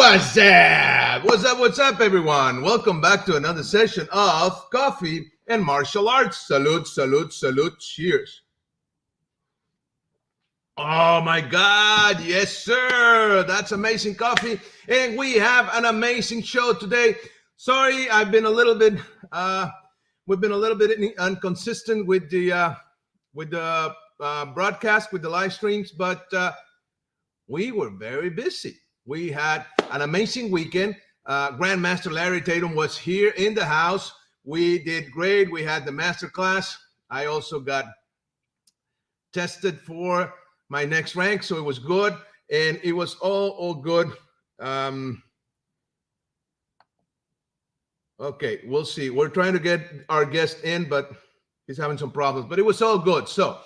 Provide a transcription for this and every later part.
What's up? What's up? What's up, everyone? Welcome back to another session of Coffee and Martial Arts. Salute, salute, salute. Cheers. Oh my God. Yes, sir. That's amazing coffee. And we have an amazing show today. Sorry, I've been a little bit, we've been a little bit inconsistent with the broadcast, with the live streams, but we were very busy. We had an amazing weekend. Grandmaster Larry Tatum was here in the house. We did great. We had the master class. I also got tested for my next rank, so it was good, and it was all good. Okay, we'll see. We're trying to get our guest in, but he's having some problems, but it was all good. So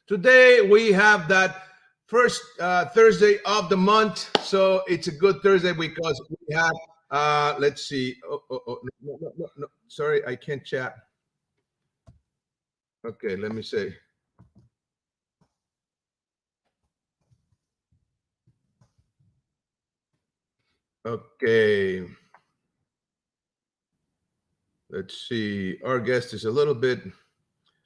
today we have that first Thursday of the month, so it's a good Thursday because we have let's see. No. Sorry, I can't chat. Okay, let me say. Okay, let's see. Our guest is a little bit,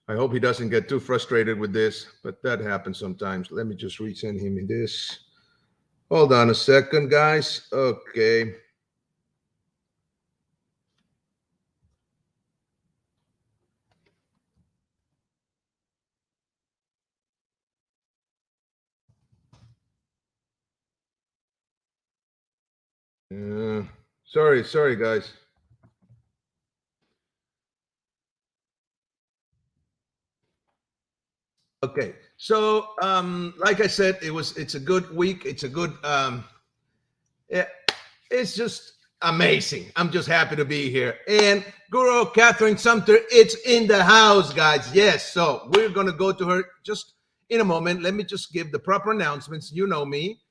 I hope he doesn't get too frustrated with this, but that happens sometimes. Let me just resend him this. Hold on a second, guys. Okay. Sorry, guys. Okay, so like I said, it's a good week. It's a good it's just amazing. I'm just happy to be here. And Guro Kathrin Sumpter, it's in the house, guys. Yes, so we're gonna go to her just in a moment. Let me just give the proper announcements. You know me.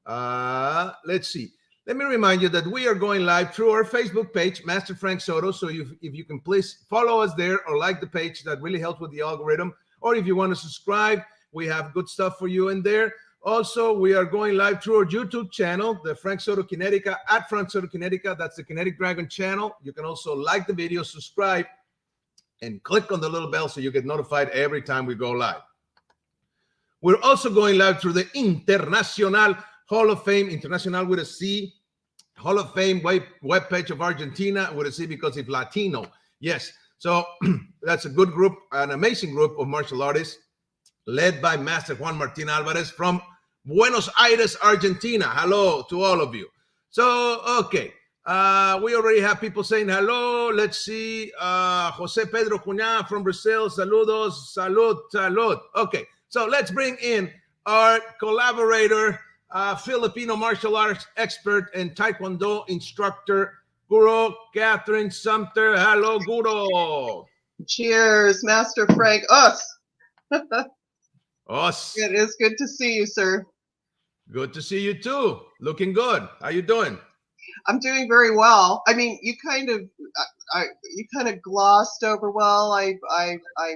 Let's see. Let me remind you that we are going live through our Facebook page, Master Frank Soto. So if you can please follow us there or like the page, that really helps with the algorithm. Or if you want to subscribe, we have good stuff for you in there. Also, we are going live through our YouTube channel, the Frank Soto Kinetica, at Frank Soto Kinetica. That's the Kinetic Dragon channel. You can also like the video, subscribe, and click on the little bell so you get notified every time we go live. We're also going live through the Internacional Hall of Fame, Internacional with a C, Hall of Fame webpage of Argentina with a C because it's Latino. Yes. So that's a good group, an amazing group of martial artists led by Master Juan Martin Alvarez from Buenos Aires, Argentina. Hello to all of you. So, okay. We already have people saying hello. Let's see. Jose Pedro Cunha from Brazil. Saludos. Salud. Okay. So let's bring in our collaborator, Filipino martial arts expert and Taekwondo instructor, Guro Kathrin Sumpter. Hello, Guro. Cheers, Master Frank. Us. Us. It is good to see you, sir. Good to see you too. Looking good. How you doing? I'm doing very well. I mean, you kind of glossed over. Well, I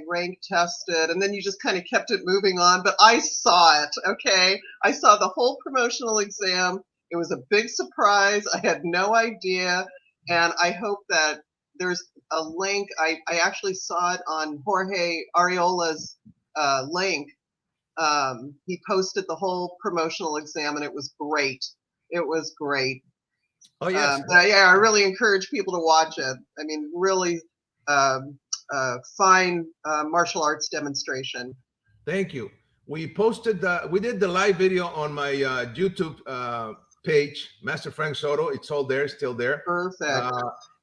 rank tested, and then you just kind of kept it moving on. But I saw it. Okay, I saw the whole promotional exam. It was a big surprise. I had no idea. And I hope that there's a link. I actually saw it on Jorge Ariola's link. He posted the whole promotional exam, and it was great. It was great. Oh, yes. Yeah, I really encourage people to watch it. I mean, really fine martial arts demonstration. Thank you. We did the live video on my YouTube page, Master Frank Soto. It's all there, still there. Perfect.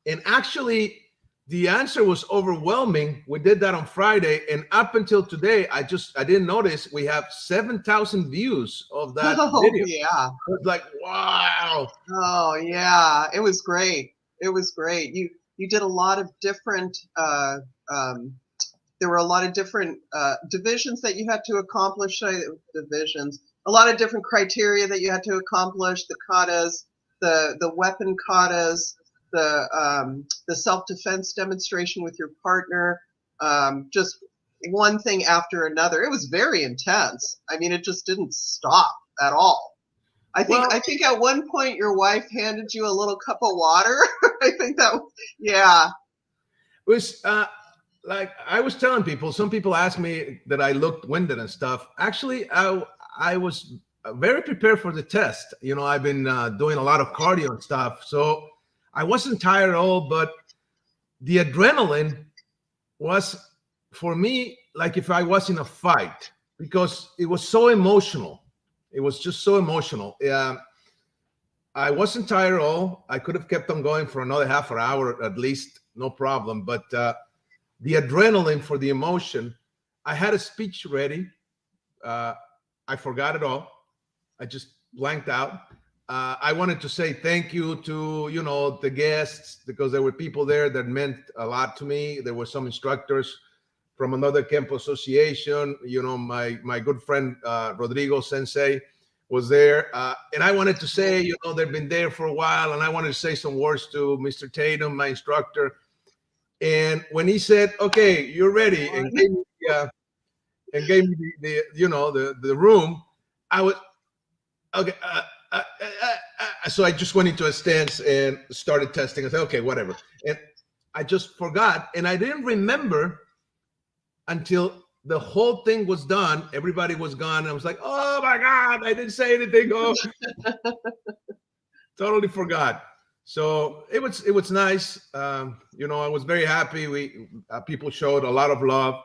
And actually, the answer was overwhelming. We did that on Friday, and up until today, I didn't notice we have 7,000 views of that video. Yeah. It was like, wow. Oh yeah, it was great. It was great. You did a lot of different. There were a lot of different divisions that you had to accomplish. Divisions. A lot of different criteria that you had to accomplish. The katas, the weapon katas, the self-defense demonstration with your partner, just one thing after another. It was very intense. I mean, it just didn't stop at all. Well, I think at one point your wife handed you a little cup of water. I think that was, yeah. it was like I was telling people. Some people ask me that I looked winded and stuff. Actually, I was very prepared for the test. You know, I've been doing a lot of cardio and stuff, so I wasn't tired at all. But the adrenaline was for me like if I was in a fight because it was so emotional. It was just so emotional. I wasn't tired at all. I could have kept on going for another half an hour at least, no problem. But the adrenaline for the emotion, I had a speech ready. I forgot it all. I just blanked out. I wanted to say thank you to, you know, the guests because there were people there that meant a lot to me. There were some instructors from another Kempo association. You know, my good friend Rodrigo Sensei was there. And I wanted to say, you know, they've been there for a while. And I wanted to say some words to Mr. Tatum, my instructor. And when he said, okay, you're ready, and gave me the you know, the room, I was, okay. So I just went into a stance and started testing. I said, okay, whatever. And I just forgot. And I didn't remember until the whole thing was done. Everybody was gone. I was like, oh my God, I didn't say anything. Oh, totally forgot. So it was nice. You know, I was very happy. We people showed a lot of love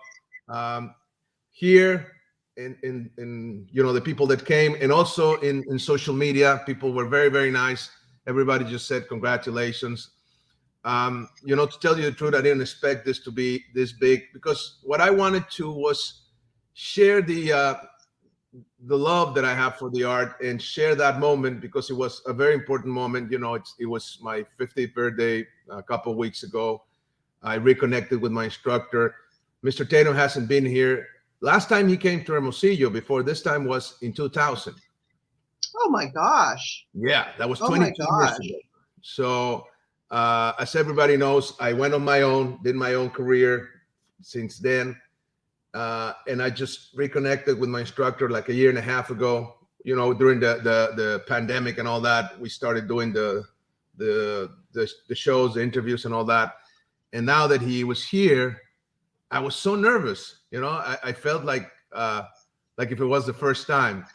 here in you know, the people that came, and also in social media. People were very, very nice. Everybody just said congratulations. You know, to tell you the truth, I didn't expect this to be this big because what I wanted to was share the love that I have for the art and share that moment because it was a very important moment. You know, it was my 50th birthday a couple of weeks ago. I reconnected with my instructor. Mr. Tatum hasn't been here. Last time he came to Hermosillo before this time was in 2000. Oh my gosh. Yeah, that was Oh 22 my years gosh. ago. So as everybody knows, I went on my own, did my own career since then. And I just reconnected with my instructor like a year and a half ago. You know, during the pandemic and all that, we started doing the shows, the interviews, and all that. And now that he was here, I was so nervous. You know, I felt like if it was the first time.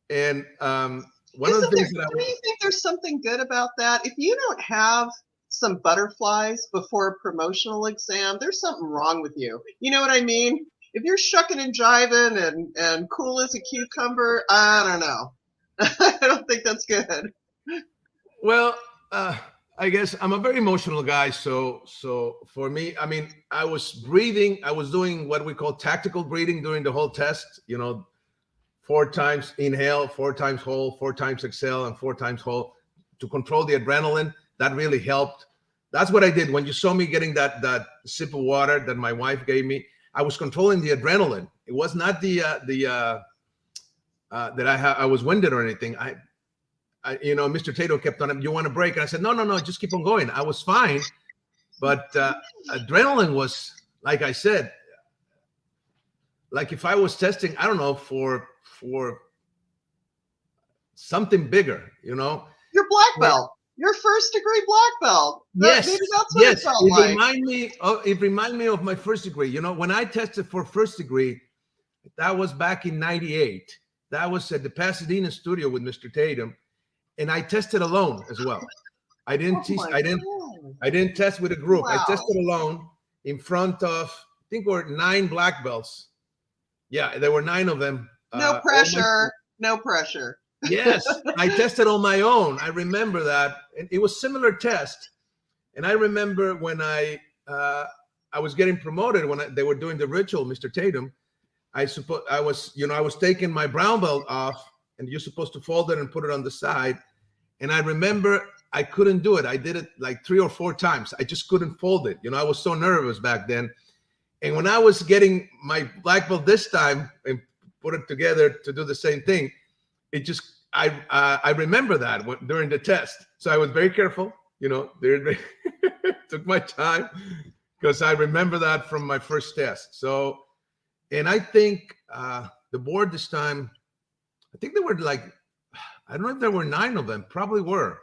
And one of the things that do you think there's something good about that? If you don't have some butterflies before a promotional exam, there's something wrong with you. You know what I mean? If you're shucking and jiving and cool as a cucumber, I don't know. I don't think that's good. Well, I guess I'm a very emotional guy. So for me, I mean, I was breathing. I was doing what we call tactical breathing during the whole test. You know, 4 times inhale, 4 times hold, 4 times exhale, and 4 times hold to control the adrenaline. That really helped. That's what I did. When you saw me getting that sip of water that my wife gave me, I was controlling the adrenaline. It was not that I was winded or anything. I you know, Mr. Tato kept on, you want a break? And I said, no, just keep on going. I was fine. But adrenaline was, like I said, like if I was testing, I don't know, for something bigger, you know. Your black belt. Your first degree black belt. Yes, maybe that's what it felt like. It reminded me of my first degree. You know, when I tested for first degree, that was back in '98. That was at the Pasadena studio with Mr. Tatum, and I tested alone as well. I didn't I didn't test with a group. Wow. I tested alone in front of, I think there were 9 black belts. Yeah, there were 9 of them. No pressure. No pressure. Yes, I tested on my own. I remember that. And it was similar test. And I remember when I was getting promoted, when they were doing the ritual, Mr. Tatum, I was taking my brown belt off, and you're supposed to fold it and put it on the side. And I remember I couldn't do it. I did it like 3 or 4 times. I just couldn't fold it. You know, I was so nervous back then. And when I was getting my black belt this time and put it together to do the same thing, it just, I remember that during the test. So I was very careful, you know, took my time because I remember that from my first test. So, and I think the board this time, I think they were like, I don't know if there were 9 of them. Probably were.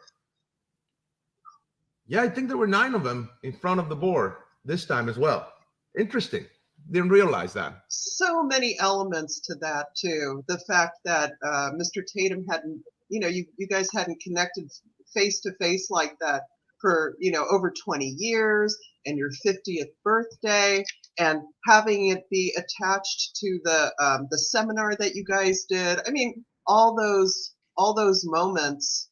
Yeah, I think there were 9 of them in front of the board this time as well. Interesting. Didn't realize that. So many elements to that too. The fact that Mr. Tatum hadn't, you guys hadn't connected face to face like that for, over 20 years, and your 50th birthday, and having it be attached to the seminar that you guys did. I mean, all those moments.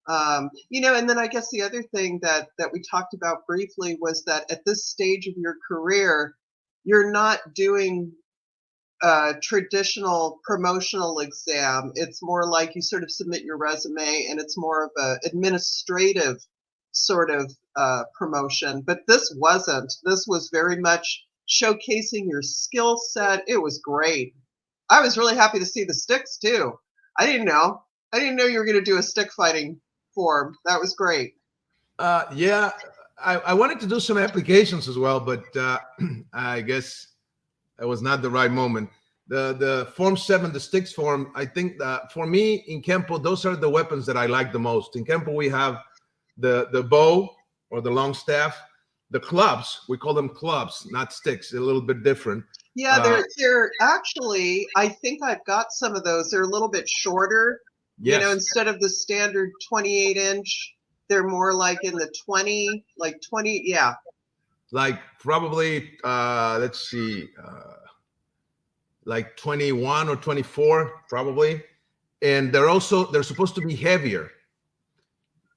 And then I guess the other thing that we talked about briefly was that at this stage of your career, you're not doing a traditional promotional exam. It's more like you sort of submit your resume, and it's more of a administrative sort of promotion. But this wasn't. This was very much showcasing your skill set. It was great. I was really happy to see the sticks too. I didn't know you were going to do a stick fighting form. That was great. Yeah, I wanted to do some applications as well, but I guess it was not the right moment. The Form 7, the sticks form, I think for me in Kempo, those are the weapons that I like the most. In Kempo, we have the bow or the long staff, the clubs. We call them clubs, not sticks. A little bit different. Yeah, they're actually, I think I've got some of those. They're a little bit shorter. Yes. Instead of the standard 28-inch, they're more like in the 20, yeah. Like probably, let's see, like 21 or 24, probably. And they're supposed to be heavier.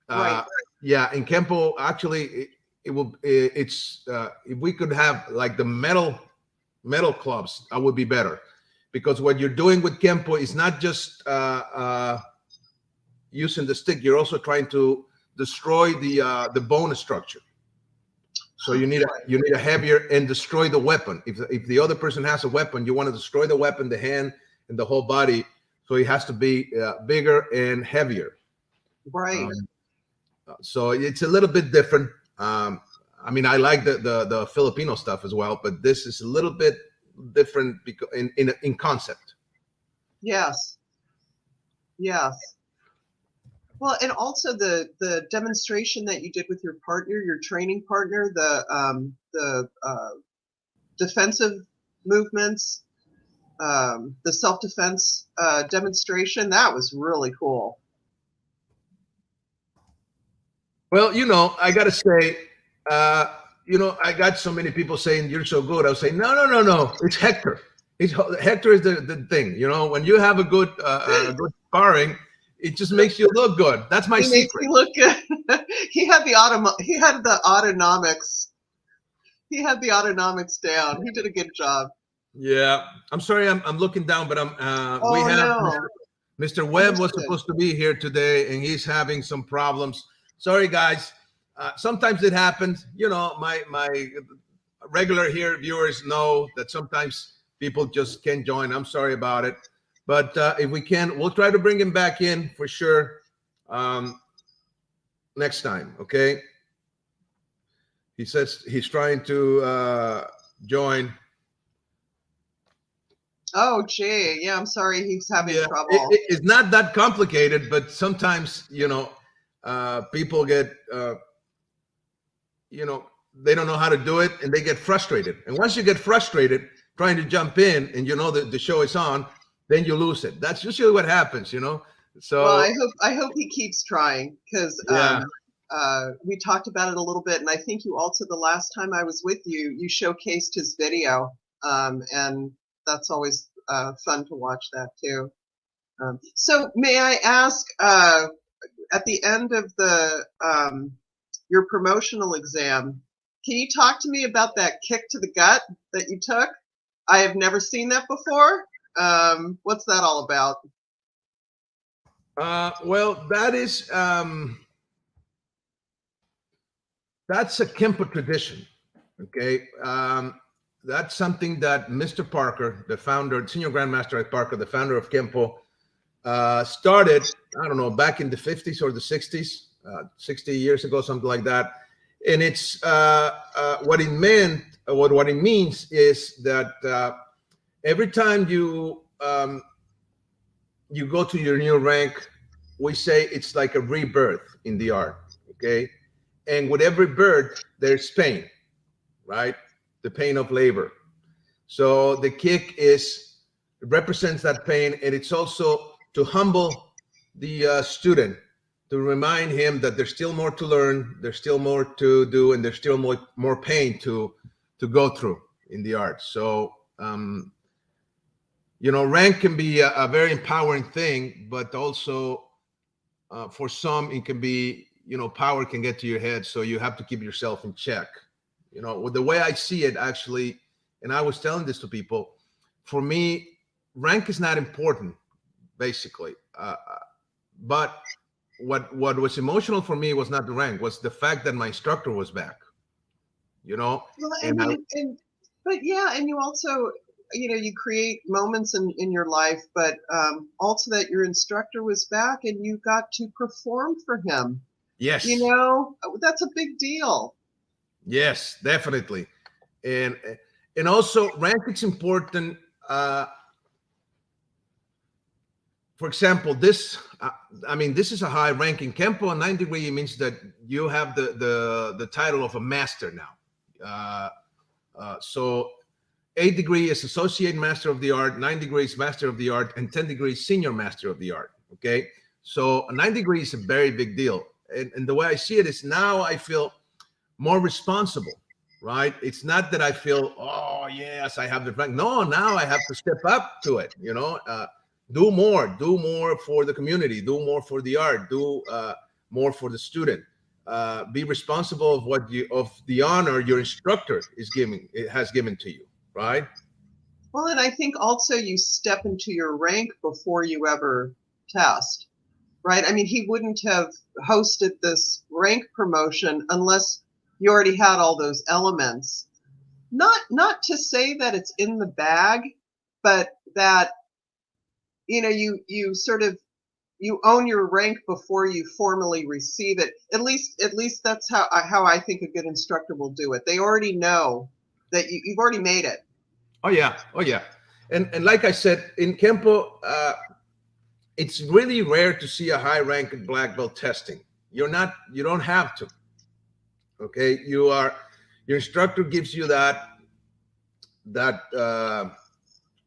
Right. Yeah, in Kempo, actually, it's if we could have like the metal clubs, that would be better. Because what you're doing with Kempo is not just using the stick, you're also trying to destroy the bone structure. So you need a heavier and destroy the weapon. If the other person has a weapon, you want to destroy the weapon, the hand, and the whole body. So it has to be bigger and heavier. Right. So it's a little bit different. I mean, I like the Filipino stuff as well, but this is a little bit different because in concept. Yes. Well, and also the demonstration that you did with your partner, your training partner, the defensive movements, the self-defense demonstration, that was really cool. Well, I got to say, I got so many people saying you're so good. I'll say, no. It's Hector. Hector is the thing. When you have a good sparring, it just makes you look good. That's my secret. Makes you look good. He had the autonomics. He had the autonomics down. He did a good job. Yeah, I'm sorry. I'm looking down, but we have no. Mr. Webb was supposed to be here today, and he's having some problems. Sorry, guys. Sometimes it happens. My regular viewers know that sometimes people just can't join. I'm sorry about it. But if we can, we'll try to bring him back in for sure next time, okay? He says he's trying to join. Oh, gee. Yeah, I'm sorry he's having trouble. It's not that complicated, but sometimes, people get, they don't know how to do it, and they get frustrated. And once you get frustrated trying to jump in, and that the show is on, then you lose it. That's usually what happens, So well, I hope he keeps trying, because we talked about it a little bit, and I think you also, the last time I was with you, you showcased his video, and that's always fun to watch that too. So may I ask, at the end of your promotional exam, can you talk to me about that kick to the gut that you took? I have never seen that before. What's that all about? Well, that is that's a Kempo tradition. Okay, that's something that Mr. Parker, the founder, senior grandmaster at Parker, the founder of Kempo, started. I don't know, back in the 50s or the 60s, 60 years ago, something like that. And it's what it meant. What it means is that every time you go to your new rank, we say it's like a rebirth in the art. Okay, and with every birth there's pain, right? The pain of labor. So the kick is represents that pain, and it's also to humble the student, to remind him that there's still more to learn, there's still more to do, and there's still more pain to go through in the arts. So rank can be a very empowering thing, but also for some it can be, power can get to your head, so you have to keep yourself in check. With the way I see it, actually, and I was telling this to people, for me, rank is not important, basically. But what was emotional for me was not the rank, was the fact that my instructor was back. Well, I mean, but yeah, and you also, you create moments in your life, but also that your instructor was back and you got to perform for him. Yes. That's a big deal. Yes, definitely. And also rank is important. For example, this is a high ranking Kempo. A 9 degree means that you have the title of a master now. So 8 degree is associate master of the art, 9 degree is master of the art, and 10 degree is senior master of the art. Okay, so a 9 degree is a very big deal. And the way I see it is, now I feel more responsible, right? It's not that I feel, oh yes, I have the rank. No, now I have to step up to it. Do more for the community, do more for the art, do more for the student. Be responsible of the honor your instructor has given to you, right? Well, and I think also you step into your rank before you ever test, right? I mean, he wouldn't have hosted this rank promotion unless you already had all those elements. Not to say that it's in the bag, but that you sort of, you own your rank before you formally receive it. At least that's how I think a good instructor will do it. They already know that you've already made it. Oh yeah. And like I said, in Kempo, it's really rare to see a high ranked black belt testing. You don't have to. Okay, your instructor gives you that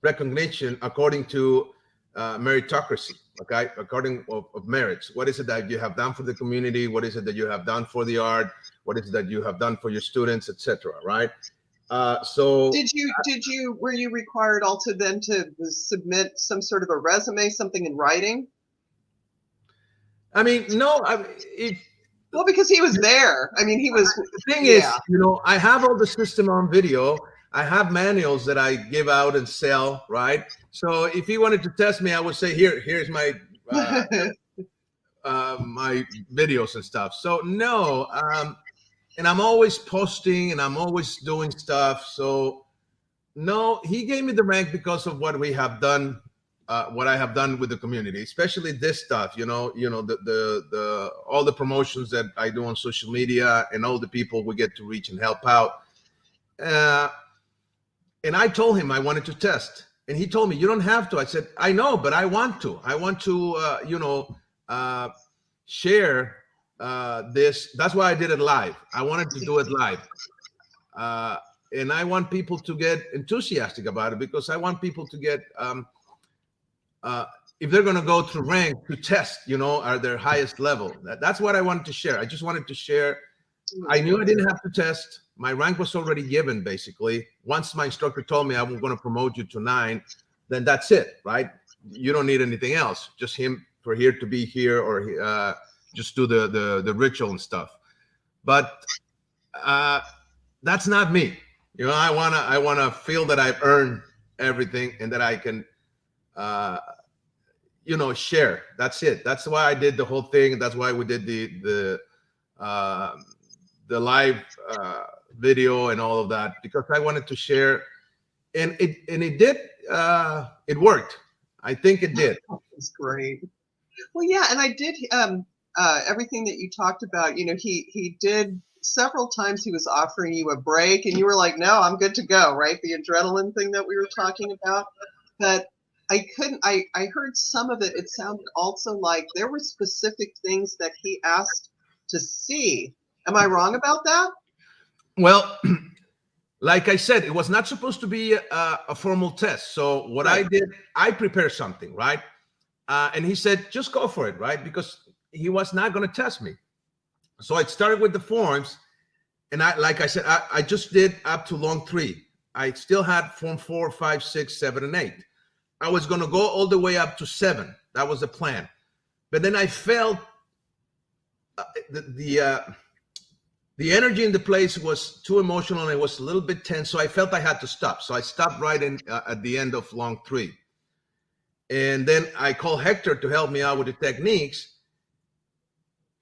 recognition according to meritocracy. Okay, according of merits. What is it that you have done for the community? What is it that you have done for the art? What is it that you have done for your students, etc. Right? So were you required also then to submit some sort of a resume, something in writing? I mean, no. Well, because he was there. I mean, he was. The thing is, I have all the system on video. I have manuals that I give out and sell, right? So if he wanted to test me, I would say, here's my my videos and stuff. So no, and I'm always posting and I'm always doing stuff. So no, he gave me the rank because of what we have done, what I have done with the community, especially this stuff. The all the promotions that I do on social media and all the people we get to reach and help out. And I told him I wanted to test, and he told me, you don't have to. I said, I know, but I want to. I want to, share this. That's why I did it live. I wanted to do it live. And I want people to get enthusiastic about it, because I want people to get, if they're going to go through rank, to test, at their highest level. That's what I wanted to share. I just wanted to share. I knew I didn't have to test. My rank was already given, basically. Once my instructor told me I'm going to promote you to 9, then that's it, right? You don't need anything else. Just him for here to be here, or just do the ritual and stuff. But that's not me. I wanna feel that I've earned everything and that I can, share. That's it. That's why I did the whole thing. That's why we did the live video and all of that, because I wanted to share, and it did. It worked. I think it did. That's great. Well, yeah, and I did everything that you talked about. He did several times. He was offering you a break, and you were like, "No, I'm good to go." Right? The adrenaline thing that we were talking about. But I heard some of it. It sounded also like there were specific things that he asked to see. Am I wrong about that? Well, like I said, it was not supposed to be a formal test. So what I Right. did, I prepared something, right? And he said, just go for it, right? Because he was not going to test me. So I started with the forms. And like I said, I just did up to long 3. I still had form 4, 5, 6, 7, and 8. I was going to go all the way up to 7. That was the plan. But then I felt the energy in the place was too emotional and it was a little bit tense. So I felt I had to stop. So I stopped right in at the end of long 3. And then I called Hector to help me out with the techniques.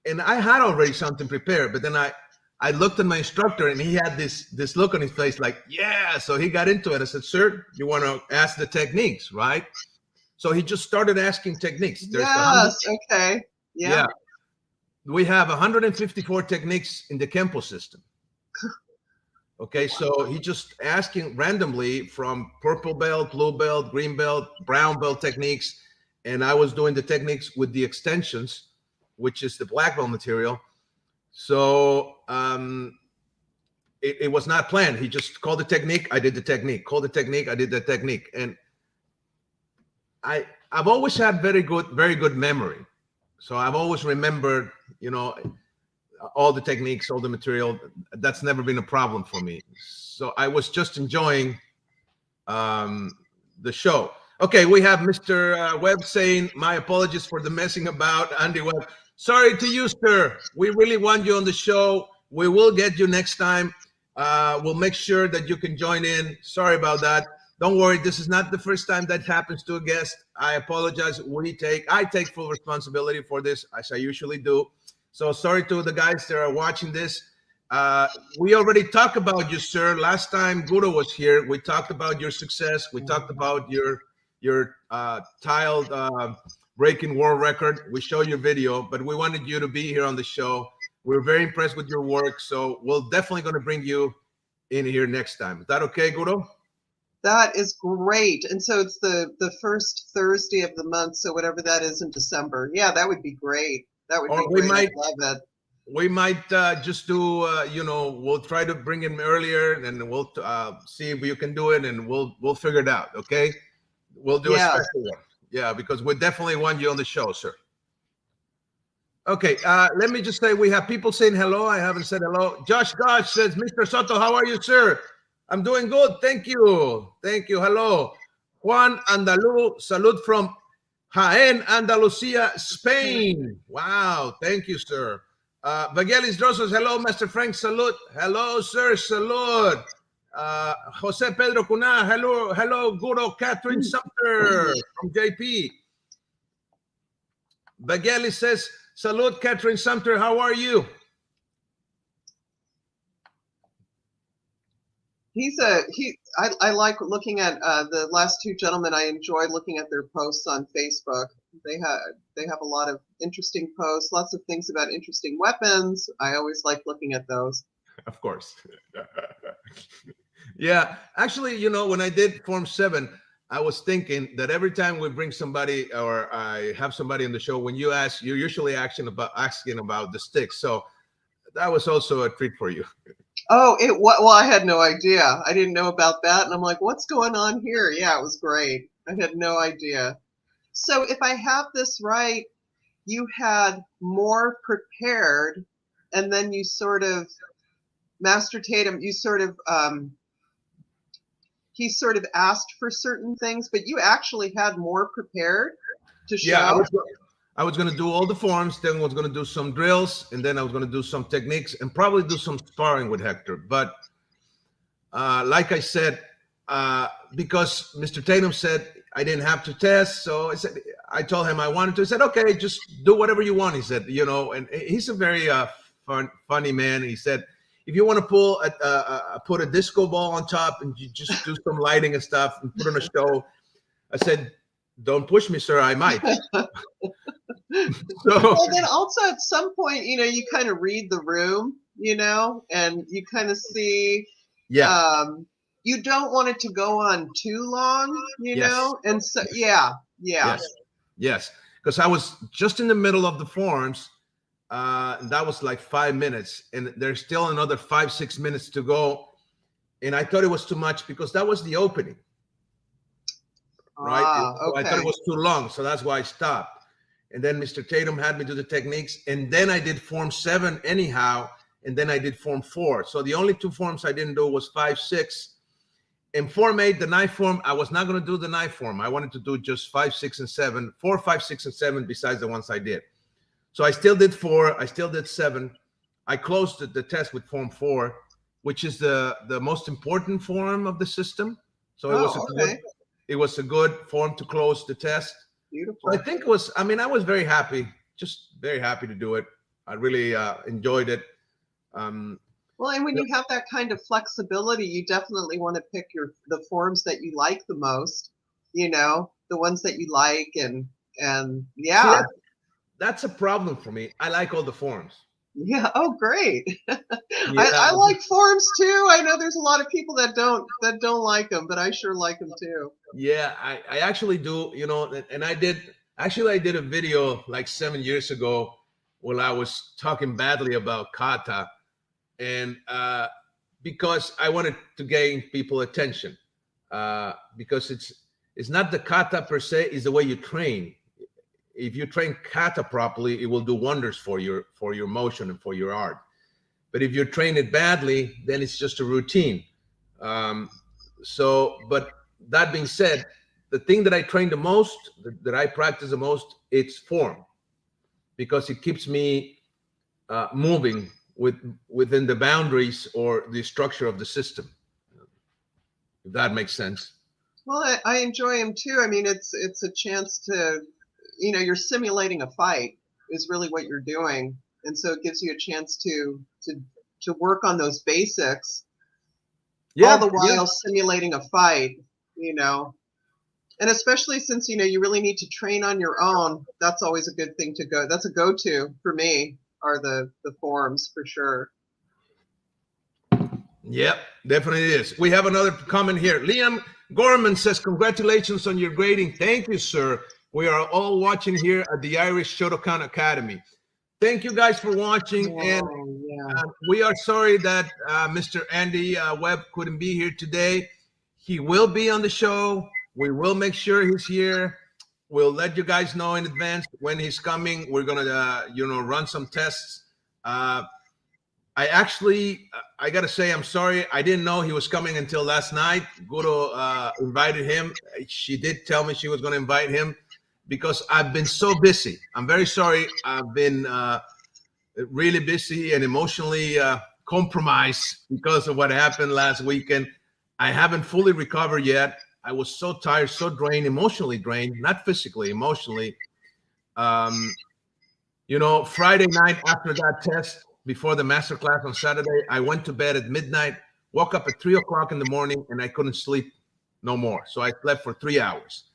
And I had already something prepared, but then I looked at my instructor and he had this look on his face like, yeah. So he got into it. I said, sir, you want to ask the techniques, right? So he just started asking techniques. Yes. Okay. Yeah. We have 154 techniques in the Kempo system. Okay, so he just asking randomly from purple belt, blue belt, green belt, brown belt techniques. And I was doing the techniques with the extensions, which is the black belt material. So it was not planned. He just called the technique. I did the technique. Called the technique. I did the technique. And I've always had very good memory. So I've always remembered, all the techniques, all the material. That's never been a problem for me. So I was just enjoying the show. Okay, we have Mr. Webb saying, my apologies for the messing about, Andy Webb. Sorry to you, sir. We really want you on the show. We will get you next time. We'll make sure that you can join in. Sorry about that. Don't worry. This is not the first time that happens to a guest. I apologize. I take full responsibility for this, as I usually do. So sorry to the guys that are watching this. We already talked about you, sir. Last time Guro was here, we talked about your success. We talked about your tiled breaking world record. We showed your video, but we wanted you to be here on the show. We're very impressed with your work, so we're definitely going to bring you in here next time. Is that okay, Guro? That is great. And so it's the first Thursday of the month, so whatever that is in December. Yeah, that would be great. That would be great. I love it. We might just do, we'll try to bring him earlier, and we'll see if you can do it, and we'll figure it out. Okay, we'll do a special one. Yeah, because we definitely want you on the show, sir. Okay, let me just say we have people saying hello. I haven't said hello. Josh Gosh says, Mr. Soto, how are you, sir? I'm doing good. Thank you. Thank you. Hello. Juan Andalu, salute from Jaén, Andalusia, Spain. Wow. Thank you, sir. Vagelis Rosas, hello, Master Frank, salute. Hello, sir, salute. Jose Pedro Cuna, hello, Guro Kathrin Sumpter from JP. Vagelis says, salute, Kathrin Sumpter, how are you? I like looking at the last 2 gentlemen. I enjoy looking at their posts on Facebook. They have a lot of interesting posts, lots of things about interesting weapons. I always like looking at those. Of course. Yeah, actually, when I did Form 7, I was thinking that every time we bring somebody or I have somebody on the show, when you ask, you're usually asking about the sticks. So that was also a treat for you. Oh, well, I had no idea. I didn't know about that. And I'm like, what's going on here? Yeah, it was great. I had no idea. So if I have this right, you had more prepared and then you sort of, Master Tatum, you sort of, he sort of asked for certain things, but you actually had more prepared to show. Yeah, I was going to do all the forms, then I was going to do some drills, and then I was going to do some techniques and probably do some sparring with Hector. But like I said, because Mr. Tatum said I didn't have to test, so I told him I wanted to. He said, okay, just do whatever you want. He said, and he's a very funny man. He said, if you want to put a disco ball on top and you just do some lighting and stuff and put on a show, I said, don't push me, sir. I might. Well, then also at some point, you kind of read the room, and you kind of see, you don't want it to go on too long, Yes. and so yeah. Yes. Because I was just in the middle of the forms. And that was like 5 minutes, and there's still another 5-6 minutes to go. And I thought it was too much because that was the opening, right? So I thought it was too long, so that's why I stopped. And then Mr. Tatum had me do the techniques, and then I did form 7 anyhow, and then I did form 4. So the only 2 forms I didn't do was 5, 6. And form 8, the knife form, I was not going to do the knife form. I wanted to do just 5, 6, and 7, 4, 5, 6, and 7 besides the ones I did. So I still did 4. I still did 7. I closed the test with form 4, which is the most important form of the system. So it was a good form to close the test. Beautiful. So I think it was, I mean, I was very happy, just very happy to do it. I really enjoyed it. Well, and when you have that kind of flexibility, you definitely want to pick the forms that you like the most, the ones that you like, and yeah. See, that's a problem for me. I like all the forms. Yeah. Oh, great. Yeah. I like forms too. I know there's a lot of people that don't like them, but I sure like them too. Yeah, I actually do, and I did a video like 7 years ago when I was talking badly about kata, and because I wanted to gain people attention, because it's not the kata per se, it's the way you train. If you train kata properly, it will do wonders for your motion and for your art. But if you train it badly, then it's just a routine. But that being said, the thing that I train the most, that I practice the most, it's form, because it keeps me moving within the boundaries or the structure of the system. If that makes sense. Well, I enjoy them too. I mean, it's a chance to, you're simulating a fight is really what you're doing, and so it gives you a chance to work on those basics. Yeah, all the while simulating a fight, and especially since you really need to train on your own. That's always a good thing to go. That's a go-to for me. Are the forms for sure. Yep, definitely is. We have another comment here. Liam Gorman says, congratulations on your grading. Thank you, sir. We are all watching here at the Irish Shotokan Academy. Thank you guys for watching. And we are sorry that Mr. Andy Webb couldn't be here today. He will be on the show. We will make sure he's here. We'll let you guys know in advance when he's coming. We're going to, run some tests. I got to say, I'm sorry. I didn't know he was coming until last night. Guro invited him. She did tell me she was going to invite him because I've been so busy. I'm very sorry. I've been really busy and emotionally compromised because of what happened last weekend. I haven't fully recovered yet. I was so tired, so drained, emotionally drained, not physically, emotionally. Friday night after that test, before the masterclass on Saturday, I went to bed at midnight, woke up at 3 o'clock in the morning, and I couldn't sleep no more. So I slept for 3 hours.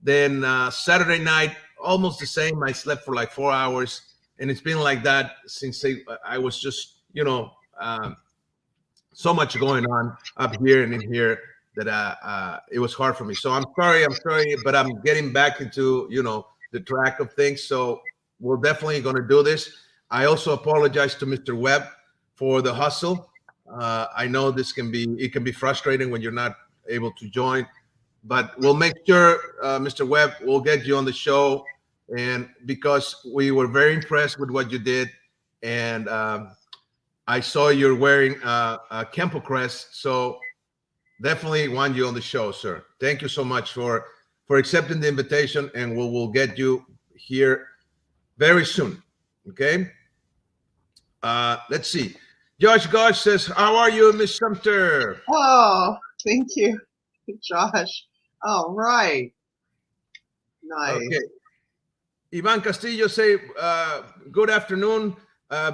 Then Saturday night, almost the same. I slept for like 4 hours. And it's been like that since I was just, so much going on up here and in here that it was hard for me. So I'm sorry, but I'm getting back into, the track of things. So we're definitely going to do this. I also apologize to Mr. Webb for the hustle. I know it can be frustrating when you're not able to join, but we'll make sure, Mr. Webb, we'll get you on the show. And because we were very impressed with what you did, and I saw you're wearing a Kempo crest, so definitely want you on the show, sir. Thank you so much for accepting the invitation, and we'll get you here very soon. Okay. Let's see. Josh Gosh says, "How are you, Miss Sumpter?" Oh, thank you, Josh. All right. Nice. Okay. Ivan Castillo say, good afternoon.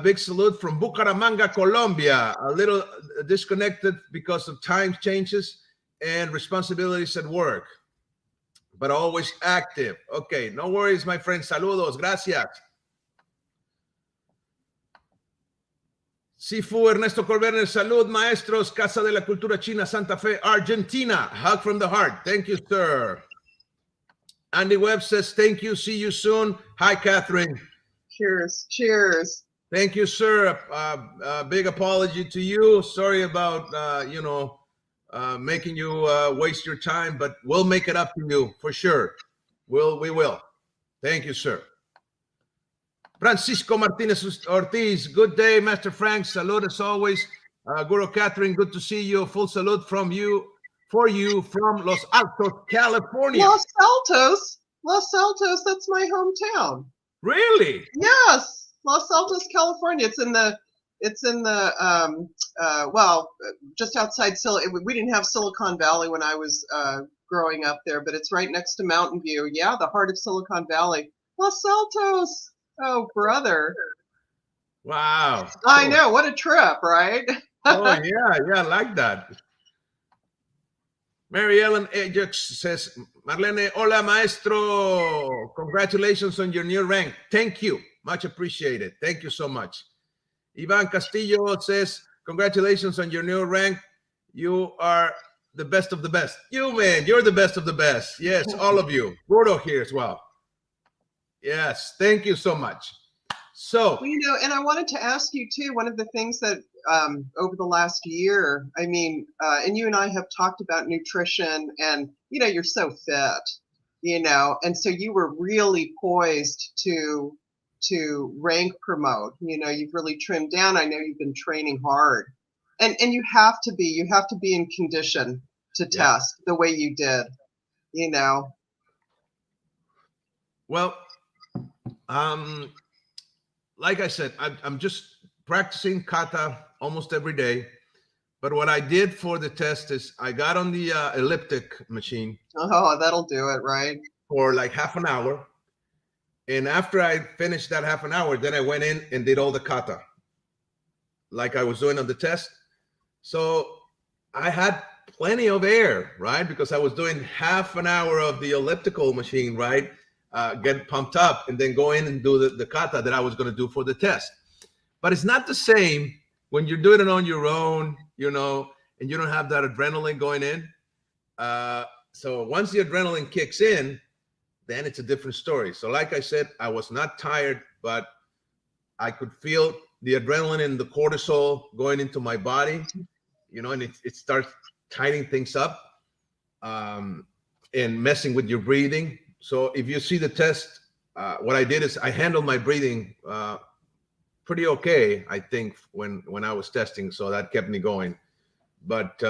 Big salute from Bucaramanga, Colombia. A little disconnected because of time changes and responsibilities at work, but always active. Okay, no worries, my friend. Saludos, gracias. Sifu Ernesto Corberner, salud, maestros, Casa de la Cultura China, Santa Fe, Argentina. Hug from the heart. Thank you, sir. Andy Webb says, thank you. See you soon. Hi, Kathrin. Cheers. Cheers. Thank you, sir. Big apology to you. Sorry about, making you waste your time, but we'll make it up to you for sure. We will. Thank you, sir. Francisco Martinez Ortiz, good day, Master Frank. Salud as always. Guro Kathrin, good to see you. Full salute from you from Los Altos, California. Los Altos, that's my hometown. Really? Yes, Los Altos, California. It's in the just outside we didn't have Silicon Valley when I was growing up there, but it's right next to Mountain View. Yeah, the heart of Silicon Valley. Los Altos. Oh, brother. Wow. I know. What a trip, right? Oh, yeah, I like that. Mary Ellen Ajax says, Marlene, hola, maestro. Congratulations on your new rank. Thank you. Much appreciated. Thank you so much. Ivan Castillo says, congratulations on your new rank. You are the best of the best. You're the best of the best. Yes, all of you. Gordo here as well. Yes, thank you so much. So, well, and I wanted to ask you too, one of the things that over the last year, I mean, and you and I have talked about nutrition, and you're so fit, and so you were really poised to rank promote. You've really trimmed down. I know you've been training hard, and you have to be in condition to test the way you did. Well, like I said, I'm just practicing kata almost every day. But what I did for the test is I got on the elliptic machine. Oh, that'll do it, right? For like half an hour. And after I finished that half an hour, then I went in and did all the kata like I was doing on the test. So I had plenty of air, right? Because I was doing half an hour of the elliptical machine, right? Get pumped up and then go in and do the kata that I was going to do for the test. But it's not the same when you're doing it on your own, and you don't have that adrenaline going in. So once the adrenaline kicks in, then it's a different story. So like I said, I was not tired, but I could feel the adrenaline and the cortisol going into my body, and it starts tightening things up and messing with your breathing. So if you see the test, what I did is I handled my breathing pretty okay, I think, when I was testing. So that kept me going. But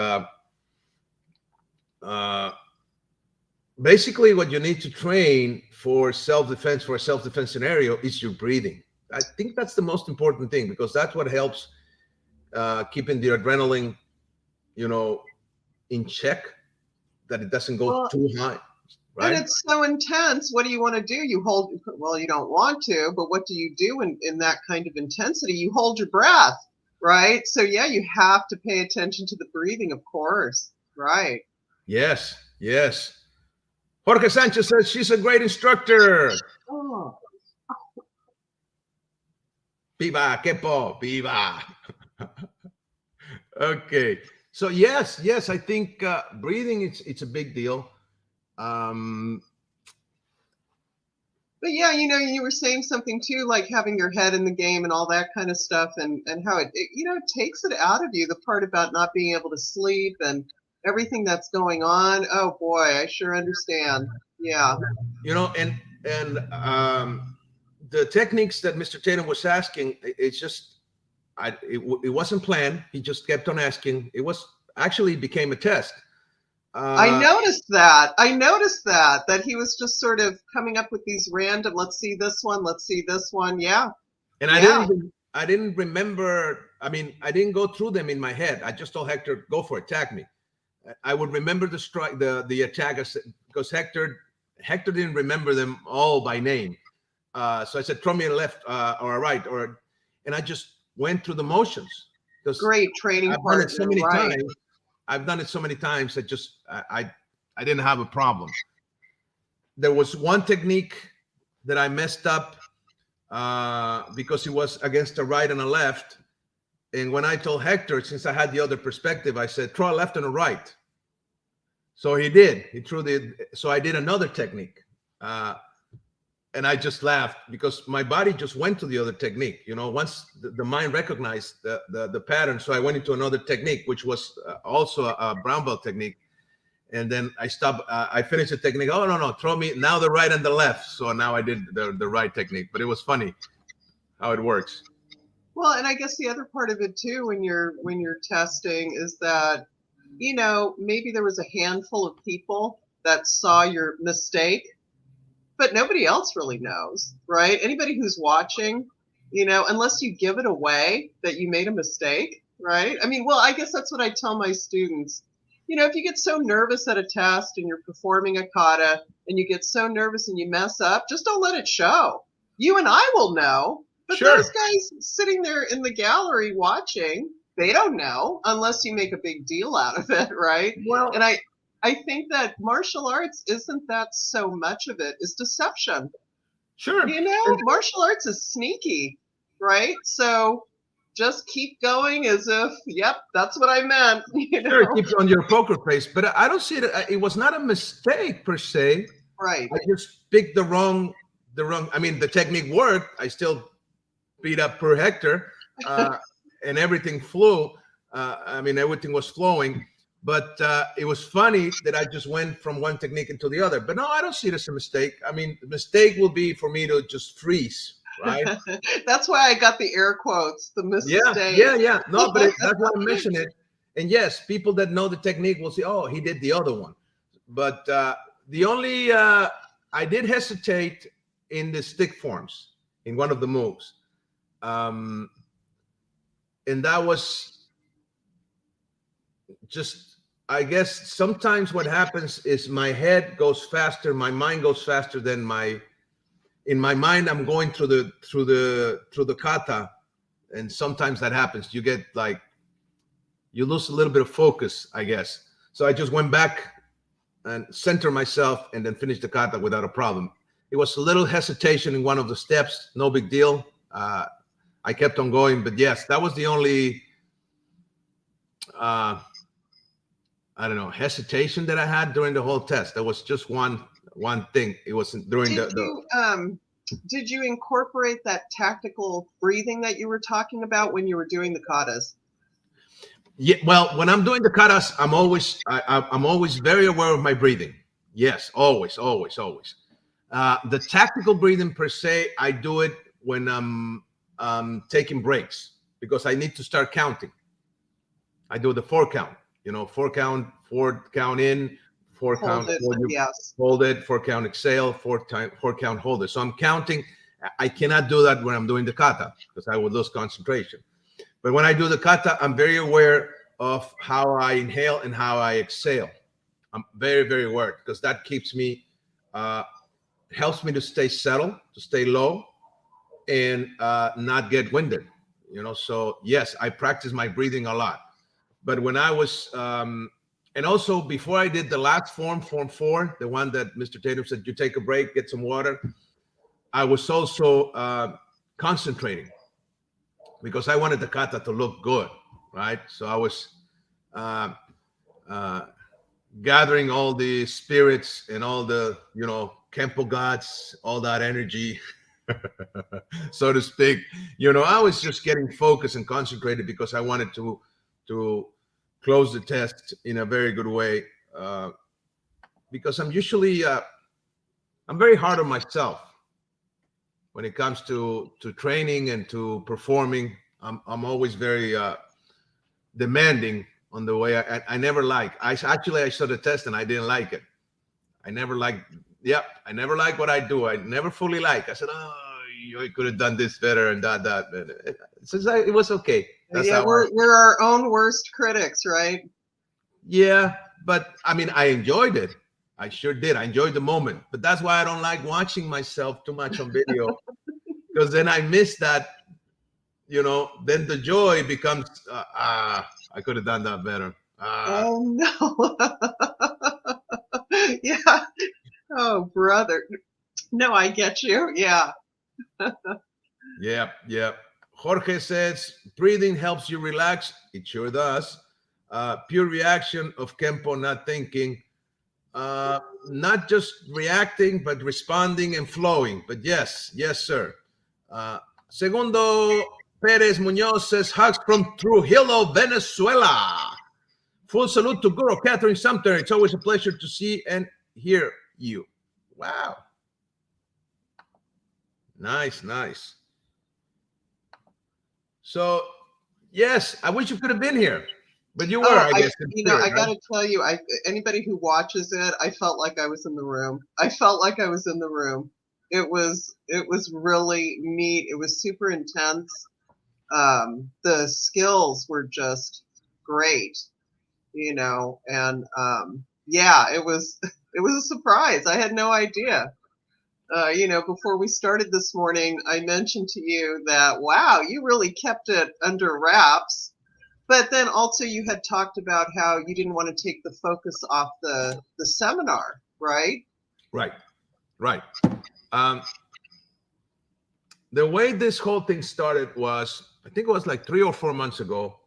basically what you need to train for self-defense, for a self-defense scenario, is your breathing. I think that's the most important thing, because that's what helps keeping the adrenaline, in check, that it doesn't go too high. Right? And it's so intense. What do you want to do? You don't want to, but what do you do in that kind of intensity? You hold your breath, right? So yeah, you have to pay attention to the breathing, of course. Right. Yes. Jorge Sanchez says she's a great instructor. Oh. Viva, Kepo, viva. Okay. So yes, I think breathing, it's a big deal. But yeah, you were saying something too, like having your head in the game and all that kind of stuff, and how it takes it out of you, the part about not being able to sleep and everything that's going on. Oh boy, I sure understand. Yeah. And the techniques that Mr. Tatum was asking, it's just, it wasn't planned. He just kept on asking. It became a test. I noticed that he was just sort of coming up with these random, let's see this one. Yeah. And I didn't remember. I mean, I didn't go through them in my head. I just told Hector, go for it, tag me. I would remember the strike, the attack, because Hector didn't remember them all by name. So I said, throw me a left or a right, and I just went through the motions. Great training partner. I've done it so many times that just I didn't have a problem. There was one technique that I messed up because it was against a right and a left, And when I told Hector, since I had the other perspective, I said, throw a left and a right. So he did. So I did another technique. And I just laughed because my body just went to the other technique. Once the mind recognized the pattern. So I went into another technique, which was also a brown belt technique. And then I stopped. I finished the technique. Oh, no, throw me now the right and the left. So now I did the right technique. But it was funny how it works. Well, and I guess the other part of it too, when you're testing, is that maybe there was a handful of people that saw your mistake, but nobody else really knows, right? Anybody who's watching, unless you give it away that you made a mistake, right? I mean, well, I guess that's what I tell my students. If you get so nervous at a test and you're performing a kata and you get so nervous and you mess up, just don't let it show. You and I will know, but Sure. those guys sitting there in the gallery watching, they don't know unless you make a big deal out of it, right? Well, and I think that martial arts isn't that so much of it, is deception. Sure. Martial arts is sneaky, right? So just keep going as if, yep, that's what I meant. Sure, it keeps on your poker face, but I don't see it. It was not a mistake per se. Right. I just picked the wrong. I mean, the technique worked. I still beat up per Hector, and everything flew. I mean, everything was flowing. But it was funny that I just went from one technique into the other. But no, I don't see it as a mistake. I mean, the mistake will be for me to just freeze, right? That's why I got the air quotes, the mistake. Yeah. No, but that's why I mentioned it. And yes, people that know the technique will say, oh, he did the other one. But the only, I did hesitate in the stick forms in one of the moves. And that was just, I guess sometimes what happens is my head goes faster, my mind goes faster than in my mind, I'm going through the kata, and sometimes that happens. You get you lose a little bit of focus, I guess. So I just went back and center myself and then finished the kata without a problem. It was a little hesitation in one of the steps, no big deal. I kept on going, but yes, that was the only, I don't know, hesitation that I had during the whole test. That was just one thing. It wasn't during Did you incorporate that tactical breathing that you were talking about when you were doing the katas? Yeah, well, when I'm doing the katas, I'm always very aware of my breathing. Yes, always. The tactical breathing per se, I do it when I'm taking breaks because I need to start counting. I do the 4 count. 4 count in, 4 count hold it, 4 count exhale, 4 count hold it. So I'm counting. I cannot do that when I'm doing the kata because I would lose concentration. But when I do the kata, I'm very aware of how I inhale and how I exhale. I'm very, very aware because that keeps me, helps me to stay settled, to stay low, and not get winded. So yes, I practice my breathing a lot. But when I was, and also before I did the last form 4, the one that Mr. Tatum said, you take a break, get some water, I was also concentrating because I wanted the kata to look good, right? So I was gathering all the spirits and all the, Kempo gods, all that energy, so to speak. I was just getting focused and concentrated because I wanted to close the test in a very good way, because I'm usually I'm very hard on myself when it comes to training and to performing. I'm always very demanding on the way. I never I saw the test and I didn't like it. I never liked what I do. I never fully like. I said, oh, you could have done this better and that. It was okay. That's we're our own worst critics, right? Yeah, but I mean, I enjoyed it. I sure did. I enjoyed the moment. But that's why I don't like watching myself too much on video, because then I miss that. Then the joy becomes, I could have done that better. Oh no. Yeah. Oh, brother. No, I get you. Yeah. Yeah. Jorge says, breathing helps you relax. It sure does. Pure reaction of Kempo, not thinking. Not just reacting, but responding and flowing. But yes, sir. Segundo Perez Munoz says, hugs from Trujillo, Venezuela. Full salute to Guro Kathrin Sumpter. It's always a pleasure to see and hear you. Wow. Nice. So, yes, I wish you could have been here, but you were, I guess. I got to tell you, anybody who watches it, I felt like I was in the room. It was really neat. It was super intense. The skills were just great, and it was a surprise. I had no idea. Before we started this morning, I mentioned to you that, wow, you really kept it under wraps. But then also you had talked about how you didn't want to take the focus off the seminar, right? Right. The way this whole thing started was, I think it was like 3 or 4 months ago.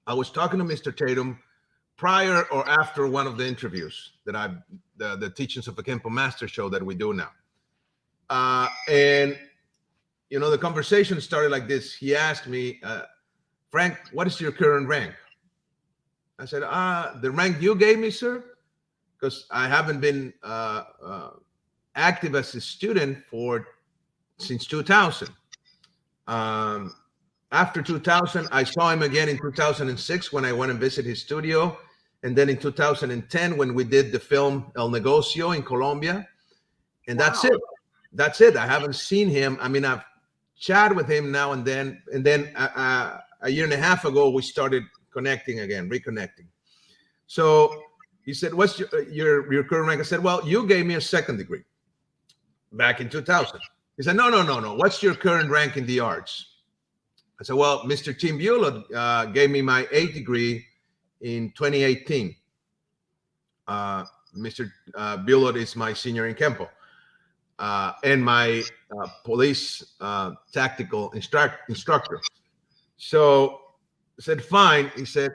I was talking to Mr. Tatum prior or after one of the interviews that the Teachings of a Kempo Master show that we do now. And the conversation started like this. He asked me, Frank, what is your current rank? I said, the rank you gave me, sir, because I haven't been active as a student since 2000. After 2000, I saw him again in 2006 when I went and visited his studio. And then in 2010, when we did the film El Negocio in Colombia. And that's it. I haven't seen him. I mean, I've chatted with him now and then. And then a year and a half ago, we started reconnecting. So he said, what's your current rank? I said, well, you gave me a second degree back in 2000. He said, no. What's your current rank in the arts? I said, well, Mr. Tim Bulot gave me my 8th degree in 2018. Mr. Bulot is my senior in Kempo. And my police tactical instructor. So I said, fine. He said,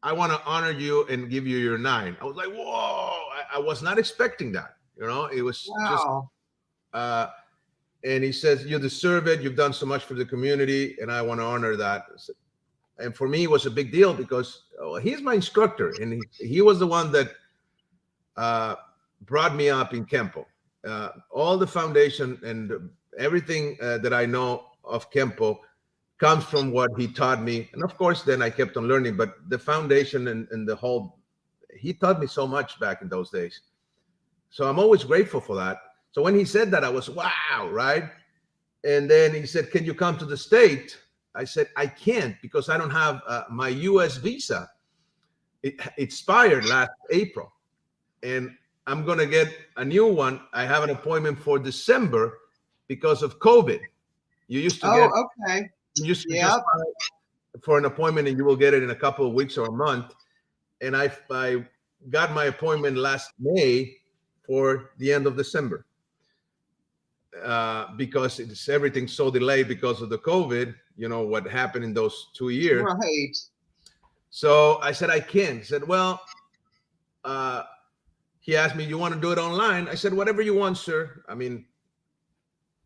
I want to honor you and give you your 9. I was like, whoa, I was not expecting that. It was just, and he says, you deserve it. You've done so much for the community, and I want to honor that. And for me, it was a big deal because he's my instructor, and he was the one that brought me up in Kempo. All the foundation and everything that I know of Kempo comes from what he taught me. And of course, then I kept on learning, but the foundation and the whole, he taught me so much back in those days. So I'm always grateful for that. So when he said that, I was, wow, right? And then he said, can you come to the state? I said, I can't because I don't have my US visa. It expired last April. And I'm going to get a new one. I have an appointment for December because of COVID. You used to just for an appointment and you will get it in a couple of weeks or a month. And I got my appointment last May for the end of December because everything's so delayed because of the COVID, what happened in those 2 years. Right. So I said, I can't. He said, well, he asked me, you want to do it online? I said, whatever you want, sir. I mean,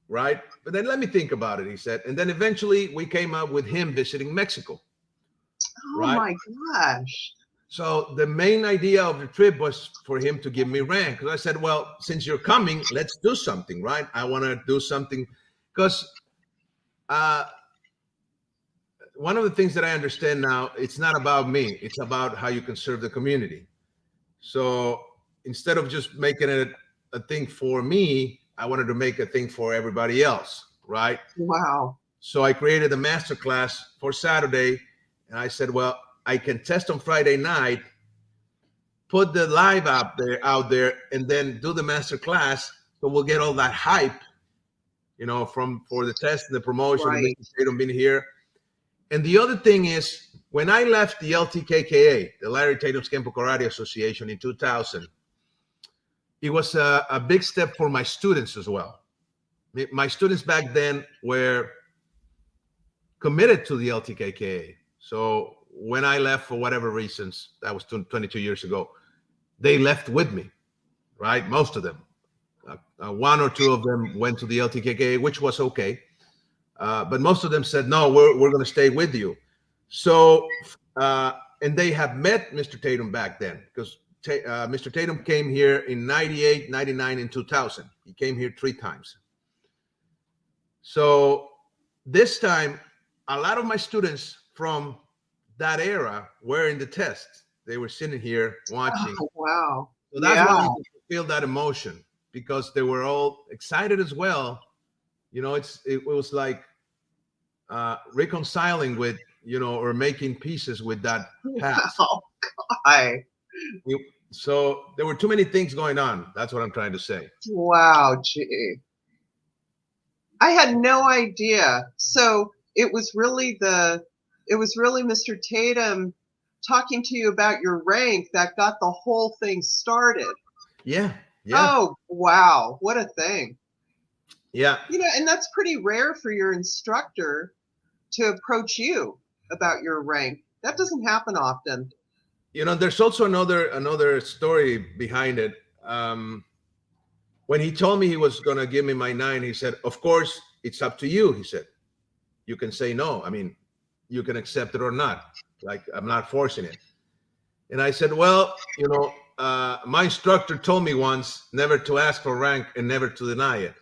right? But then let me think about it, he said. And then eventually we came up with him visiting Mexico. Oh, right? My gosh. So the main idea of the trip was for him to give me rank. Because I said, well, since you're coming, let's do something, right? I want to do something. Because one of the things that I understand now, it's not about me. It's about how you can serve the community. So instead of just making it a thing for me, I wanted to make a thing for everybody else, right? Wow. So I created a masterclass for Saturday, and I said, well, I can test on Friday night, put the live out there, and then do the masterclass. So we'll get all that hype, for the test and the promotion, right. And Mr. Tatum being here. And the other thing is, when I left the LTKKA, the Larry Tatum's Kempo Karate Association in 2000, it was a big step for my students as well. My students back then were committed to the LTKKA. So when I left for whatever reasons, that was 22 years ago, they left with me, right? Most of them. One or two of them went to the LTKKA, which was okay. But most of them said, no, we're going to stay with you. So, and they have met Mr. Tatum back then, because Mr. Tatum came here in 98, 99, and 2000. He came here 3 times. So this time, a lot of my students from that era were in the test. They were sitting here watching. Oh, wow. So that's why you feel that emotion, because they were all excited as well. You know, it was like reconciling with, you know, or making pieces with that past. Oh, God. So there were too many things going on. That's what I'm trying to say. Wow, gee. I had no idea. So it was really Mr. Tatum talking to you about your rank that got the whole thing started. Yeah. Oh, wow. What a thing. Yeah. You know, and that's pretty rare for your instructor to approach you about your rank. That doesn't happen often. You know, there's also another story behind it. When he told me he was going to give me my 9, he said, of course, it's up to you. He said, you can say no. I mean, you can accept it or not. Like, I'm not forcing it. And I said, well, you know, my instructor told me once never to ask for rank and never to deny it.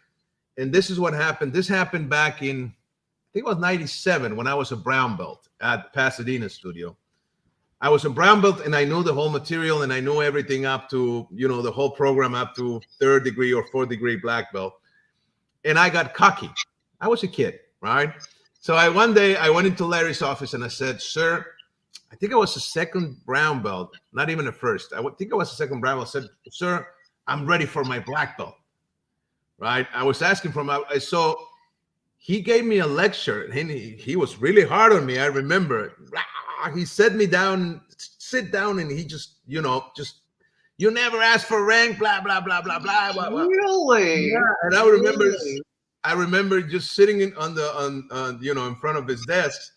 And this is what happened. This happened back in, I think it was 97, when I was a brown belt at Pasadena studio. I was a brown belt and I knew the whole material and I knew everything up to, you know, the whole program up to 3rd degree or 4th degree black belt. And I got cocky. I was a kid, right? So one day I went into Larry's office and I said, sir, I think I was a 2nd brown belt, not even a 1st. I think I was a 2nd brown belt. I said, sir, I'm ready for my black belt, right? I was asking for my, so he gave me a lecture and he was really hard on me. I remember it. He set me down, sit down, and he just, you know, you never ask for rank, blah, blah, blah, blah, blah, blah, blah. Really? Yeah. And I remember just sitting on you know, in front of his desk,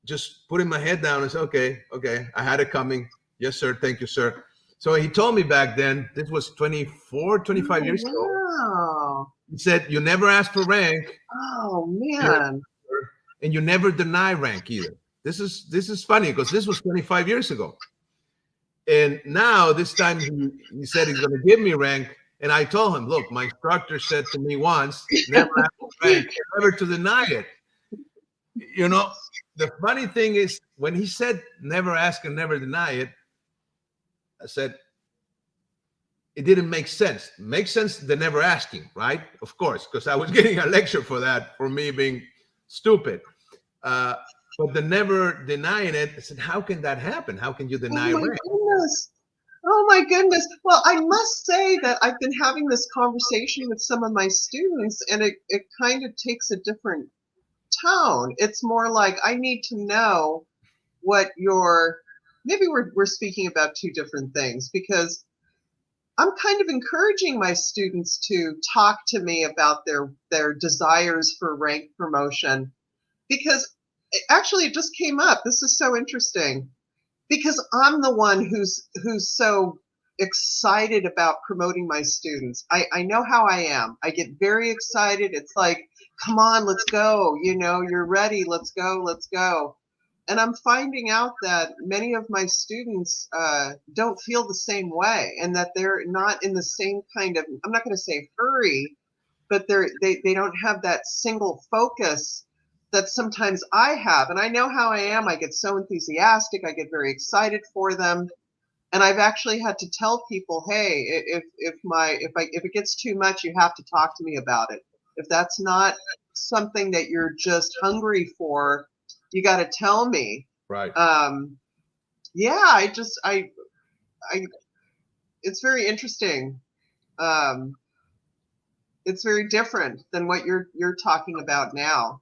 just putting my head down and say, okay, I had it coming. Yes, sir. Thank you, sir. So he told me back then, this was 25 years ago. Wow. He said, you never ask for rank. Oh, man. And you never deny rank either. This is funny because this was 25 years ago. And now this time he said he's going to give me rank. And I told him, look, my instructor said to me once, never ask for rank, never to deny it. You know, the funny thing is when he said never ask and never deny it, I said, it didn't make sense. Makes sense the never asking, right? Of course, because I was getting a lecture for that, for me being stupid. But the never denying it, I said, how can that happen? How can you deny rank? Oh my goodness. Well, I must say that I've been having this conversation with some of my students, and it kind of takes a different tone. It's more like I need to know what maybe we're speaking about 2 different things, because I'm kind of encouraging my students to talk to me about their desires for rank promotion, because actually it just came up. This is so interesting, because I'm the one who's so excited about promoting my students. I know how I am. I get very excited. It's like, come on, let's go. You know, you're ready. Let's go. And I'm finding out that many of my students don't feel the same way, and that they're not in the same kind of, I'm not going to say hurry, but they don't have that single focus that sometimes I have. And I know how I am. I get so enthusiastic. I get very excited for them. And I've actually had to tell people, hey, if it gets too much, you have to talk to me about it. If that's not something that you're just hungry for, you got to tell me. Right. Yeah, it's very interesting. It's very different than what you're talking about now.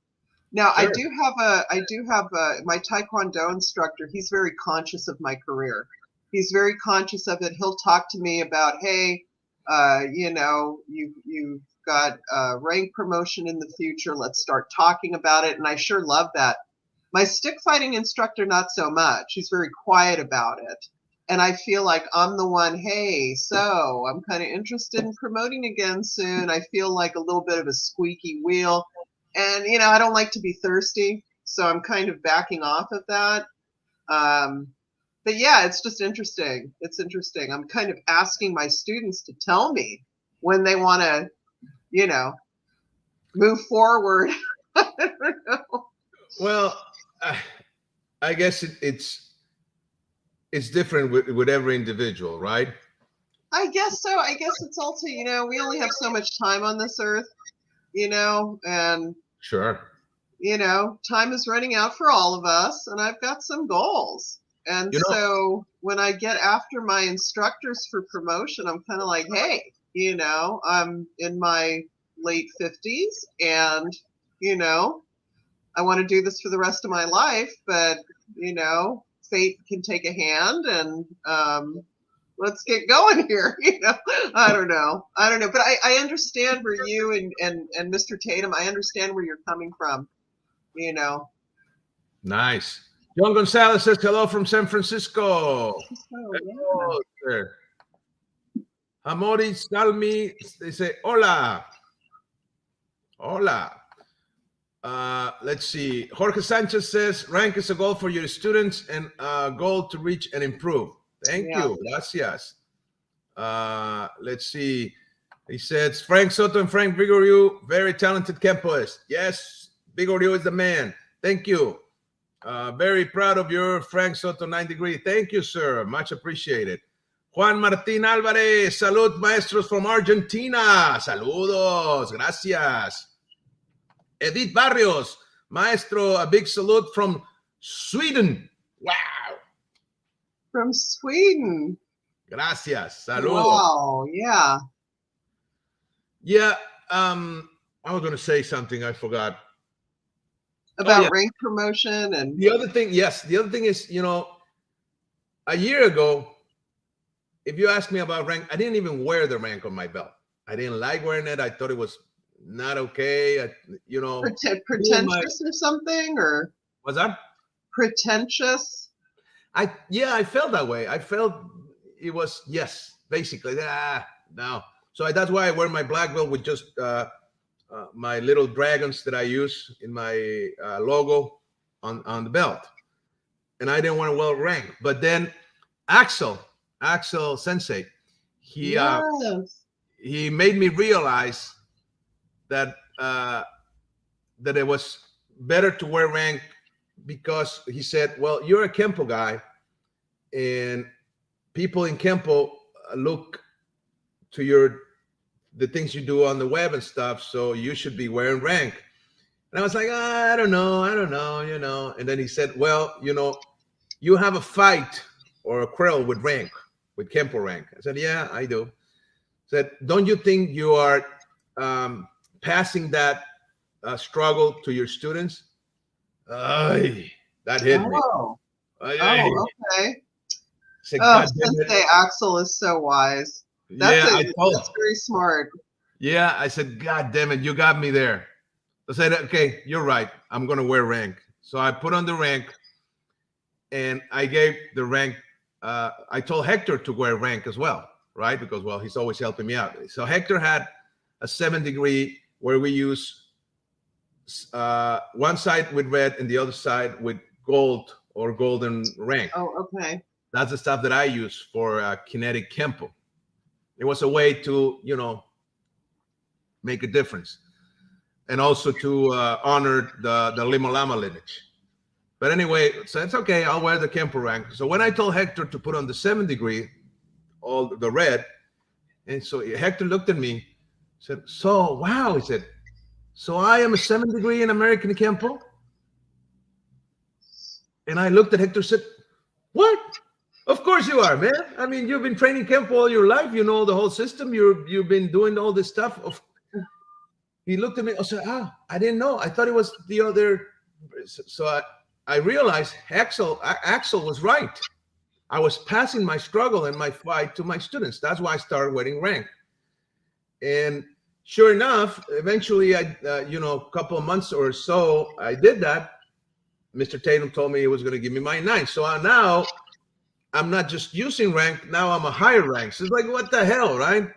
Now, sure. I do have my Taekwondo instructor. He's very conscious of my career. He's very conscious of it. He'll talk to me about, hey, you know, you've got rank promotion in the future. Let's start talking about it. And I sure love that. My stick fighting instructor, not so much. He's very quiet about it. And I feel like I'm the one, hey, so I'm kind of interested in promoting again soon. I feel like a little bit of a squeaky wheel. And, you know, I don't like to be thirsty. So I'm kind of backing off of that. But yeah, it's just interesting. It's interesting. I'm kind of asking my students to tell me when they want to, you know, move forward. I don't know. Well, I guess it's different with every individual, right? I guess so. I guess it's also, you know, we only have so much time on this earth, you know, and, Sure. you know, time is running out for all of us, and I've got some goals. And You know, so when I get after my instructors for promotion, I'm kind of like, hey, you know, I'm in my late 50s and, you know, I want to do this for the rest of my life, but, you know, fate can take a hand and let's get going here. You know, I don't know. But I understand where you and Mr. Tatum, I understand where you're coming from, you know. nice. John Gonzalez says hello from San Francisco. Oh, Hello, sir. Amori Salmi, they say hola. Hola. Let's see. Jorge Sanchez says rank is a goal for your students and a goal to reach and improve. Thank you. Gracias. Let's see. He says Frank Soto and Frank Vigorio, very talented Kempoist. Yes, Vigorio is the man. Thank you. Very proud of your Frank Soto 9 degree. Thank you, sir. Much appreciated. Juan Martín Álvarez, salud maestros from Argentina. Saludos, gracias. Edith Barrios, maestro, a big salute from Sweden. Wow. From Sweden. Gracias, saludos. Wow, yeah. Yeah, I was going to say something I forgot. About rank promotion and the other thing, yes, the other thing is, you know, a year ago, if you asked me about rank, I didn't even wear the rank on my belt. I didn't like wearing it. I thought it was not okay. You know, pretentious or something, or was that pretentious? I felt that way. I felt it was, yes, basically, no. So that's why I wear my black belt with just my little dragons that I use in my logo on the belt. And I didn't want to wear rank. But then Axel Sensei, he made me realize that that it was better to wear rank, because he said, well, you're a Kempo guy, and people in Kempo look to the things you do on the web and stuff, so you should be wearing rank. And I was like, I don't know, you know. And then he said, well, you know, you have a fight or a quarrel with rank, with Kempo rank. I said, yeah, I do. He said, don't you think you are passing that struggle to your students? That hit me. Okay. Said, Sensei Axel is so wise. That's very smart. Yeah, I said, God damn it, you got me there. I said, okay, you're right. I'm going to wear rank. So I put on the rank, and I gave the rank. I told Hector to wear rank as well, right? Because, well, he's always helping me out. So Hector had a 7 degree where we use one side with red and the other side with gold or golden rank. Oh, okay. That's the stuff that I use for kinetic Kempo. It was a way to, you know, make a difference, and also to honor the Limo Lama lineage. But anyway, so it's okay. I'll wear the Kempo rank. So when I told Hector to put on the 7 degree, all the red, and so Hector looked at me, said, so, wow, he said, so I am a 7 degree in American Kempo? And I looked at Hector and said, what? Of course you are, man. I mean, you've been training Kempo all your life. You know the whole system. You've been doing all this stuff. He looked at me. I said, I didn't know. I thought it was the other. So I realized Axel was right. I was passing my struggle and my fight to my students. That's why I started wearing rank. And sure enough, eventually, a couple of months or so, I did that. Mr. Tatum told me he was going to give me my 9. So now I'm not just using rank. Now I'm a higher rank. So it's like, what the hell, right?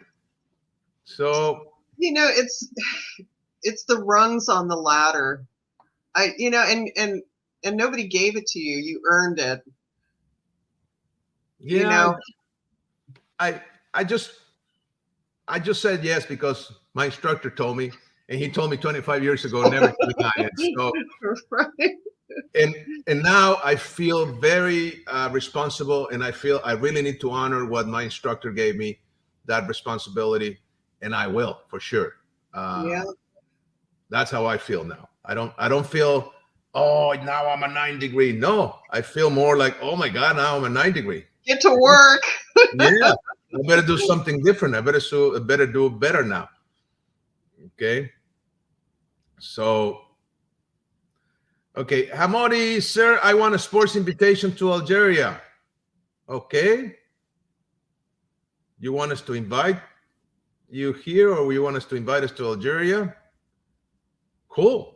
So, it's the rungs on the ladder. And nobody gave it to you. You earned it. yeah, I just said yes because my instructor told me, and he told me 25 years ago never to deny it. So, right. and now I feel very responsible, and I feel I really need to honor what my instructor gave me, that responsibility, and I will for sure. Yeah. That's how I feel now. I don't feel, oh, now I'm a 9 degree. No, I feel more like, oh my God, now I'm a 9 degree. Get to work. Yeah, I better do something different. I better do better now. Okay. So, okay, Hamodi, sir, I want a sports invitation to Algeria. Okay. You want us to invite you here, or you want us to invite us to Algeria? Cool.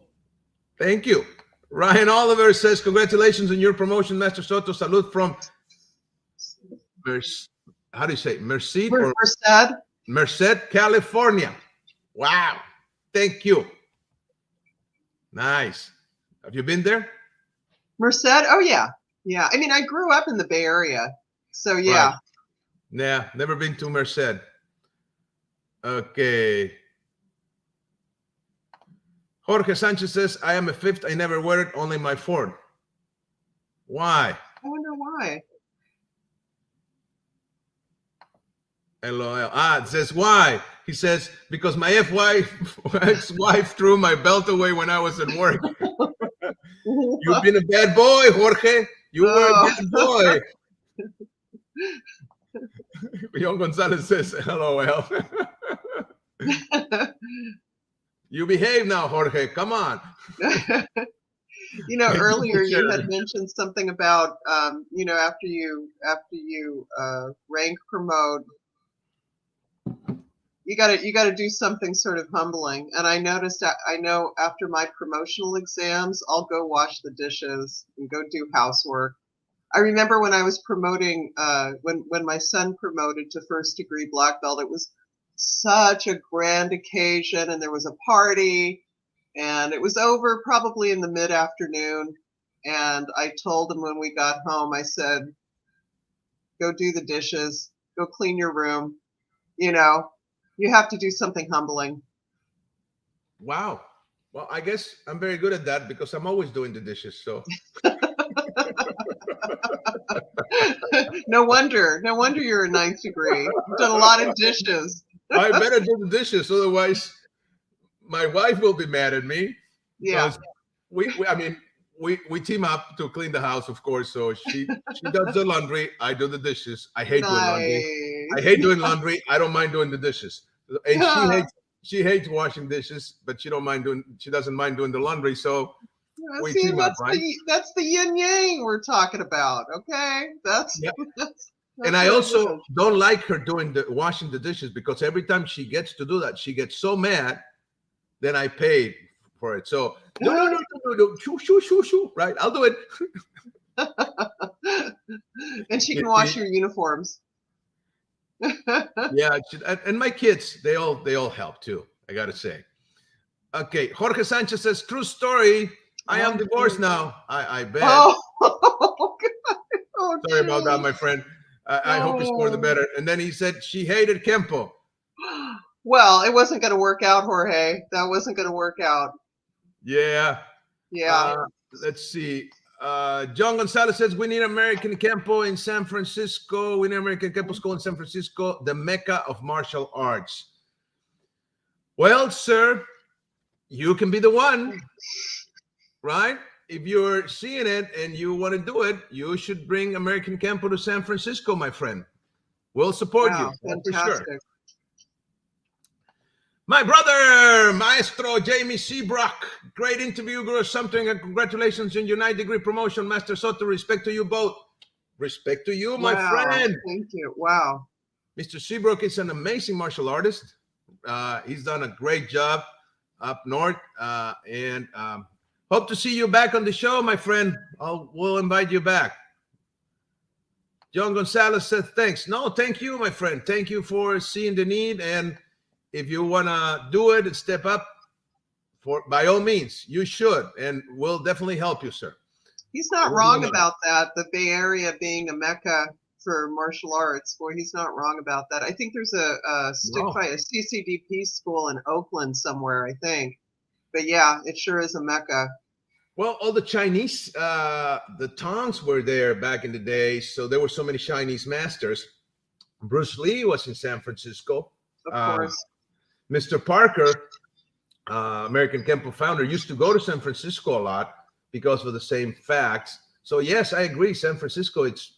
Thank you. Ryan Oliver says, congratulations on your promotion, Master Soto. Salute from how do you say Merced or Merced, California. Wow. Thank you. Nice. Have you been there? Merced? Oh yeah. Yeah. I mean, I grew up in the Bay Area. So yeah. Right. Yeah, never been to Merced. Okay. Jorge Sanchez says, I am a 5th. I never wear it, only my 4th. Why? I wonder why. LOL. It says, why? He says, because my ex-wife threw my belt away when I was at work. You've been a bad boy, Jorge. You were a bad boy. Young Gonzalez says, LOL. You behave now, Jorge. Come on. Earlier you had mentioned something about, after you rank promote, you gotta do something sort of humbling. And I noticed, I know after my promotional exams, I'll go wash the dishes and go do housework. I remember when I was promoting, when my son promoted to 1st degree black belt, it was such a grand occasion, and there was a party, and it was over probably in the mid-afternoon. And I told him when we got home, I said, go do the dishes, go clean your room. You have to do something humbling. Wow. Well, I guess I'm very good at that because I'm always doing the dishes. So No wonder you're a 9th degree. You've done a lot of dishes. I better do the dishes, otherwise my wife will be mad at me. Yeah. We team up to clean the house, of course. So she does the laundry, I do the dishes. I hate doing laundry. I hate doing laundry. I don't mind doing the dishes. And she hates washing dishes, but she doesn't mind doing the laundry. So we team up, right? That's the yin yang we're talking about. Okay. That's and I also don't like her doing washing the dishes, because every time she gets to do that, she gets so mad. Then I pay for it. So no, shoo, right? I'll do it. And she can wash your uniforms. Yeah, and my kids, they all help too, I gotta say. Okay, Jorge Sanchez says, true story. I am divorced now. I bet. Oh, God. Oh, sorry about that, my friend. I hope it's for the better. And then he said she hated Kempo. Well, it wasn't going to work out, Jorge. That wasn't going to work out. Yeah. Yeah. Let's see. John Gonzalez says, we need American Kempo in San Francisco. We need American Kempo school in San Francisco, the mecca of martial arts. Well, sir, you can be the one, right? If you're seeing it and you want to do it, you should bring American Kempo to San Francisco, my friend. We'll support you. Fantastic. For sure. My brother, Maestro Jamie Seabrook. Great interview, Guro Sumpter, and congratulations on your 9th degree promotion, Master Soto. Respect to you both. Respect to you, my friend. Thank you. Wow. Mr. Seabrook is an amazing martial artist. He's done a great job up north. And Hope to see you back on the show, my friend. We'll invite you back. John Gonzalez says, thanks. No, thank you, my friend. Thank you for seeing the need. And if you want to do it and step up, by all means, you should. And we'll definitely help you, sir. He's not wrong about that. The Bay Area being a mecca for martial arts. Boy, he's not wrong about that. I think there's a stick fight, a CCDP school in Oakland somewhere, I think. But yeah, it sure is a mecca. Well, all the Chinese, the Tongs were there back in the day. So there were so many Chinese masters. Bruce Lee was in San Francisco. Of course. Mr. Parker, American Kempo founder, used to go to San Francisco a lot because of the same facts. So yes, I agree. San Francisco, it's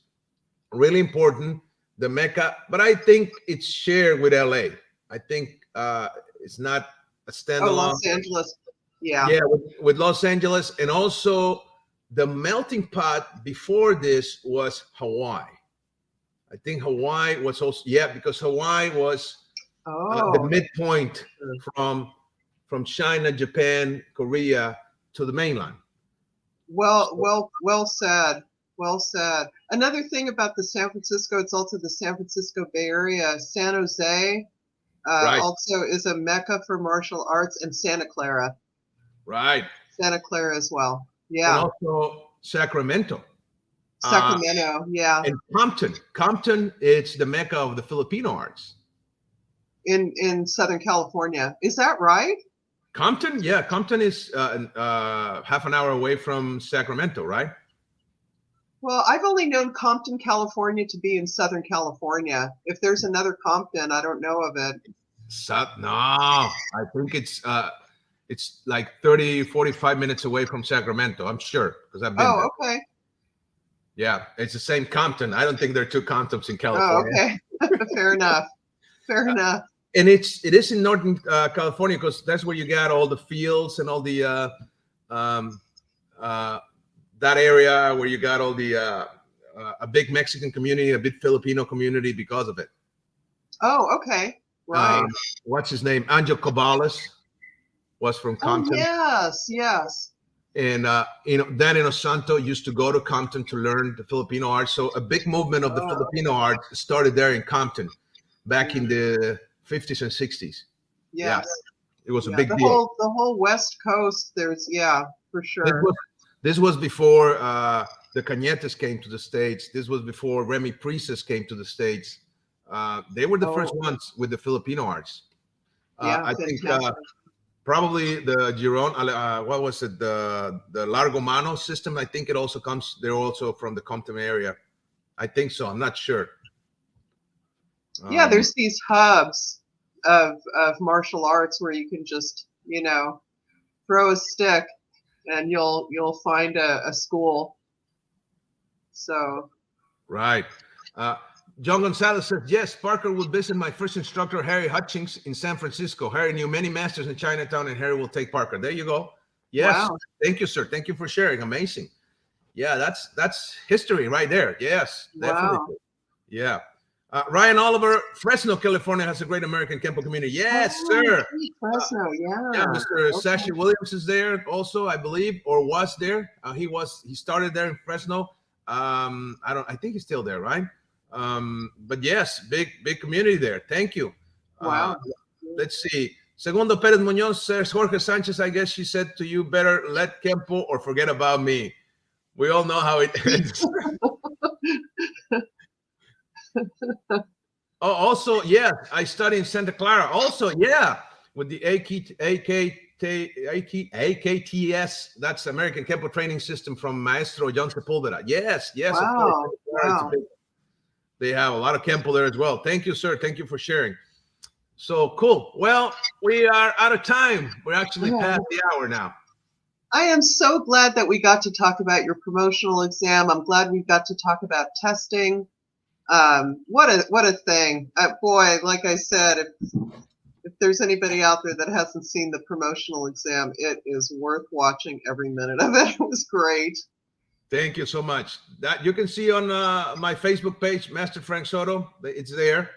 really important, the Mecca, but I think it's shared with LA. I think it's not a standalone. Oh, Los Angeles. Yeah. Yeah, with Los Angeles. And also the melting pot before this was Hawaii. I think Hawaii was also, because Hawaii was the midpoint from China, Japan, Korea to the mainland. Well said. Well said. Another thing about the San Francisco, it's also the San Francisco Bay Area. San Jose also is a mecca for martial arts, and Santa Clara. Right. Santa Clara as well. Yeah. And also Sacramento. Sacramento, yeah. And Compton. Compton, it's the mecca of the Filipino arts. In Southern California. Is that right? Compton? Yeah, Compton is half an hour away from Sacramento, right? Well, I've only known Compton, California to be in Southern California. If there's another Compton, I don't know of it. No, I think it's like 30, 45 minutes away from Sacramento. I'm sure, because I've been there. Oh, okay. Yeah, it's the same Compton. I don't think there are two Comptons in California. Oh, okay. Fair enough. Fair enough. And it is in Northern California, because that's where you got all the fields and all the that area where you got all the a big Mexican community, a big Filipino community because of it. Oh, okay. Right. What's his name? Angel Cabales was from Compton. Oh, yes. And Danilo Santo used to go to Compton to learn the Filipino art. So a big movement of the Filipino art started there in Compton back in the 50s and 60s. Yes. Yeah. It was a big deal. The whole West Coast, for sure. This was before the Cañetes came to the States. This was before Remy Prises came to the States. They were the first ones with the Filipino arts. I think probably the Giron, what was it? The Largo Mano system. I think it also comes. They're also from the Compton area. I think so. I'm not sure. There's these hubs of martial arts where you can just throw a stick and you'll find a school. So. Right. John Gonzalez says, yes, Parker will visit my first instructor, Harry Hutchings, in San Francisco. Harry knew many masters in Chinatown, and Harry will take Parker. There you go. Yes. Wow. Thank you, sir. Thank you for sharing. Amazing. Yeah, that's history right there. Yes, definitely. Wow. Yeah. Ryan Oliver, Fresno, California has a great American Kempo community. Yes, sir. Fresno, yeah. Mr. Sashi Williams is there also, I believe, or was there. He started there in Fresno. I think he's still there, right? But yes, big community there. Thank you. Wow. Let's see. Segundo Perez Munoz says, Jorge Sanchez, I guess she said to you, better let Kempo or forget about me. We all know how it ends. Oh, also, yeah, I study in Santa Clara. Also, yeah, with the AKTS, that's American Kempo training system from Maestro John Sepulveda. Yes, wow. Of course. Wow. They have a lot of Kempo there as well. Thank you, sir. Thank you for sharing. So cool. Well, we are out of time. We're actually past the hour now. I am so glad that we got to talk about your promotional exam. I'm glad we got to talk about testing. What a thing. Boy, like I said, if there's anybody out there that hasn't seen the promotional exam, it is worth watching every minute of it. It was great. Thank you so much. That you can see on my Facebook page, Master Frank Soto. It's there.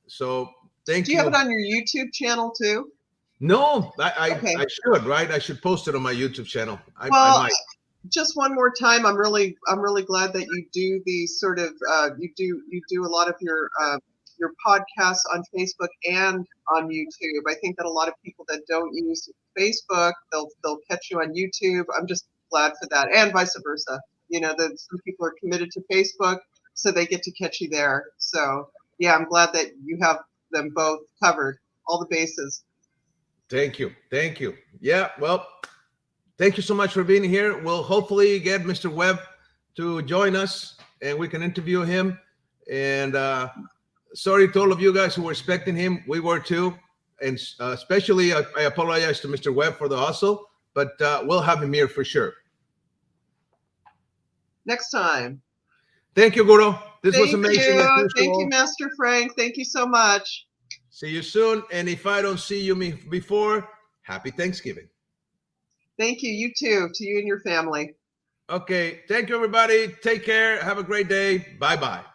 So thank you. Do you have it on your YouTube channel too? No, Okay. I should, right? I should post it on my YouTube channel. I Well, might. just one more time, I'm really glad that you do these sort of you do a lot of your podcasts on Facebook and on YouTube. I think that a lot of people that don't use Facebook, they'll catch you on YouTube. I'm just glad for that, and vice versa. You know, that some people are committed to Facebook, so they get to catch you there. So yeah, I'm glad that you have them both covered, all the bases. Thank you. Thank you. Yeah, well, thank you so much for being here. We'll hopefully get Mr. Webb to join us and we can interview him. And sorry to all of you guys who were expecting him. We were too. And especially, I apologize to Mr. Webb for the hustle, but we'll have him here for sure. Next time. Thank you, Guro. This was amazing. Thank you, Master Frank. Thank you so much. See you soon. And if I don't see you before, happy Thanksgiving. Thank you. You too. To you and your family. Okay. Thank you, everybody. Take care. Have a great day. Bye-bye.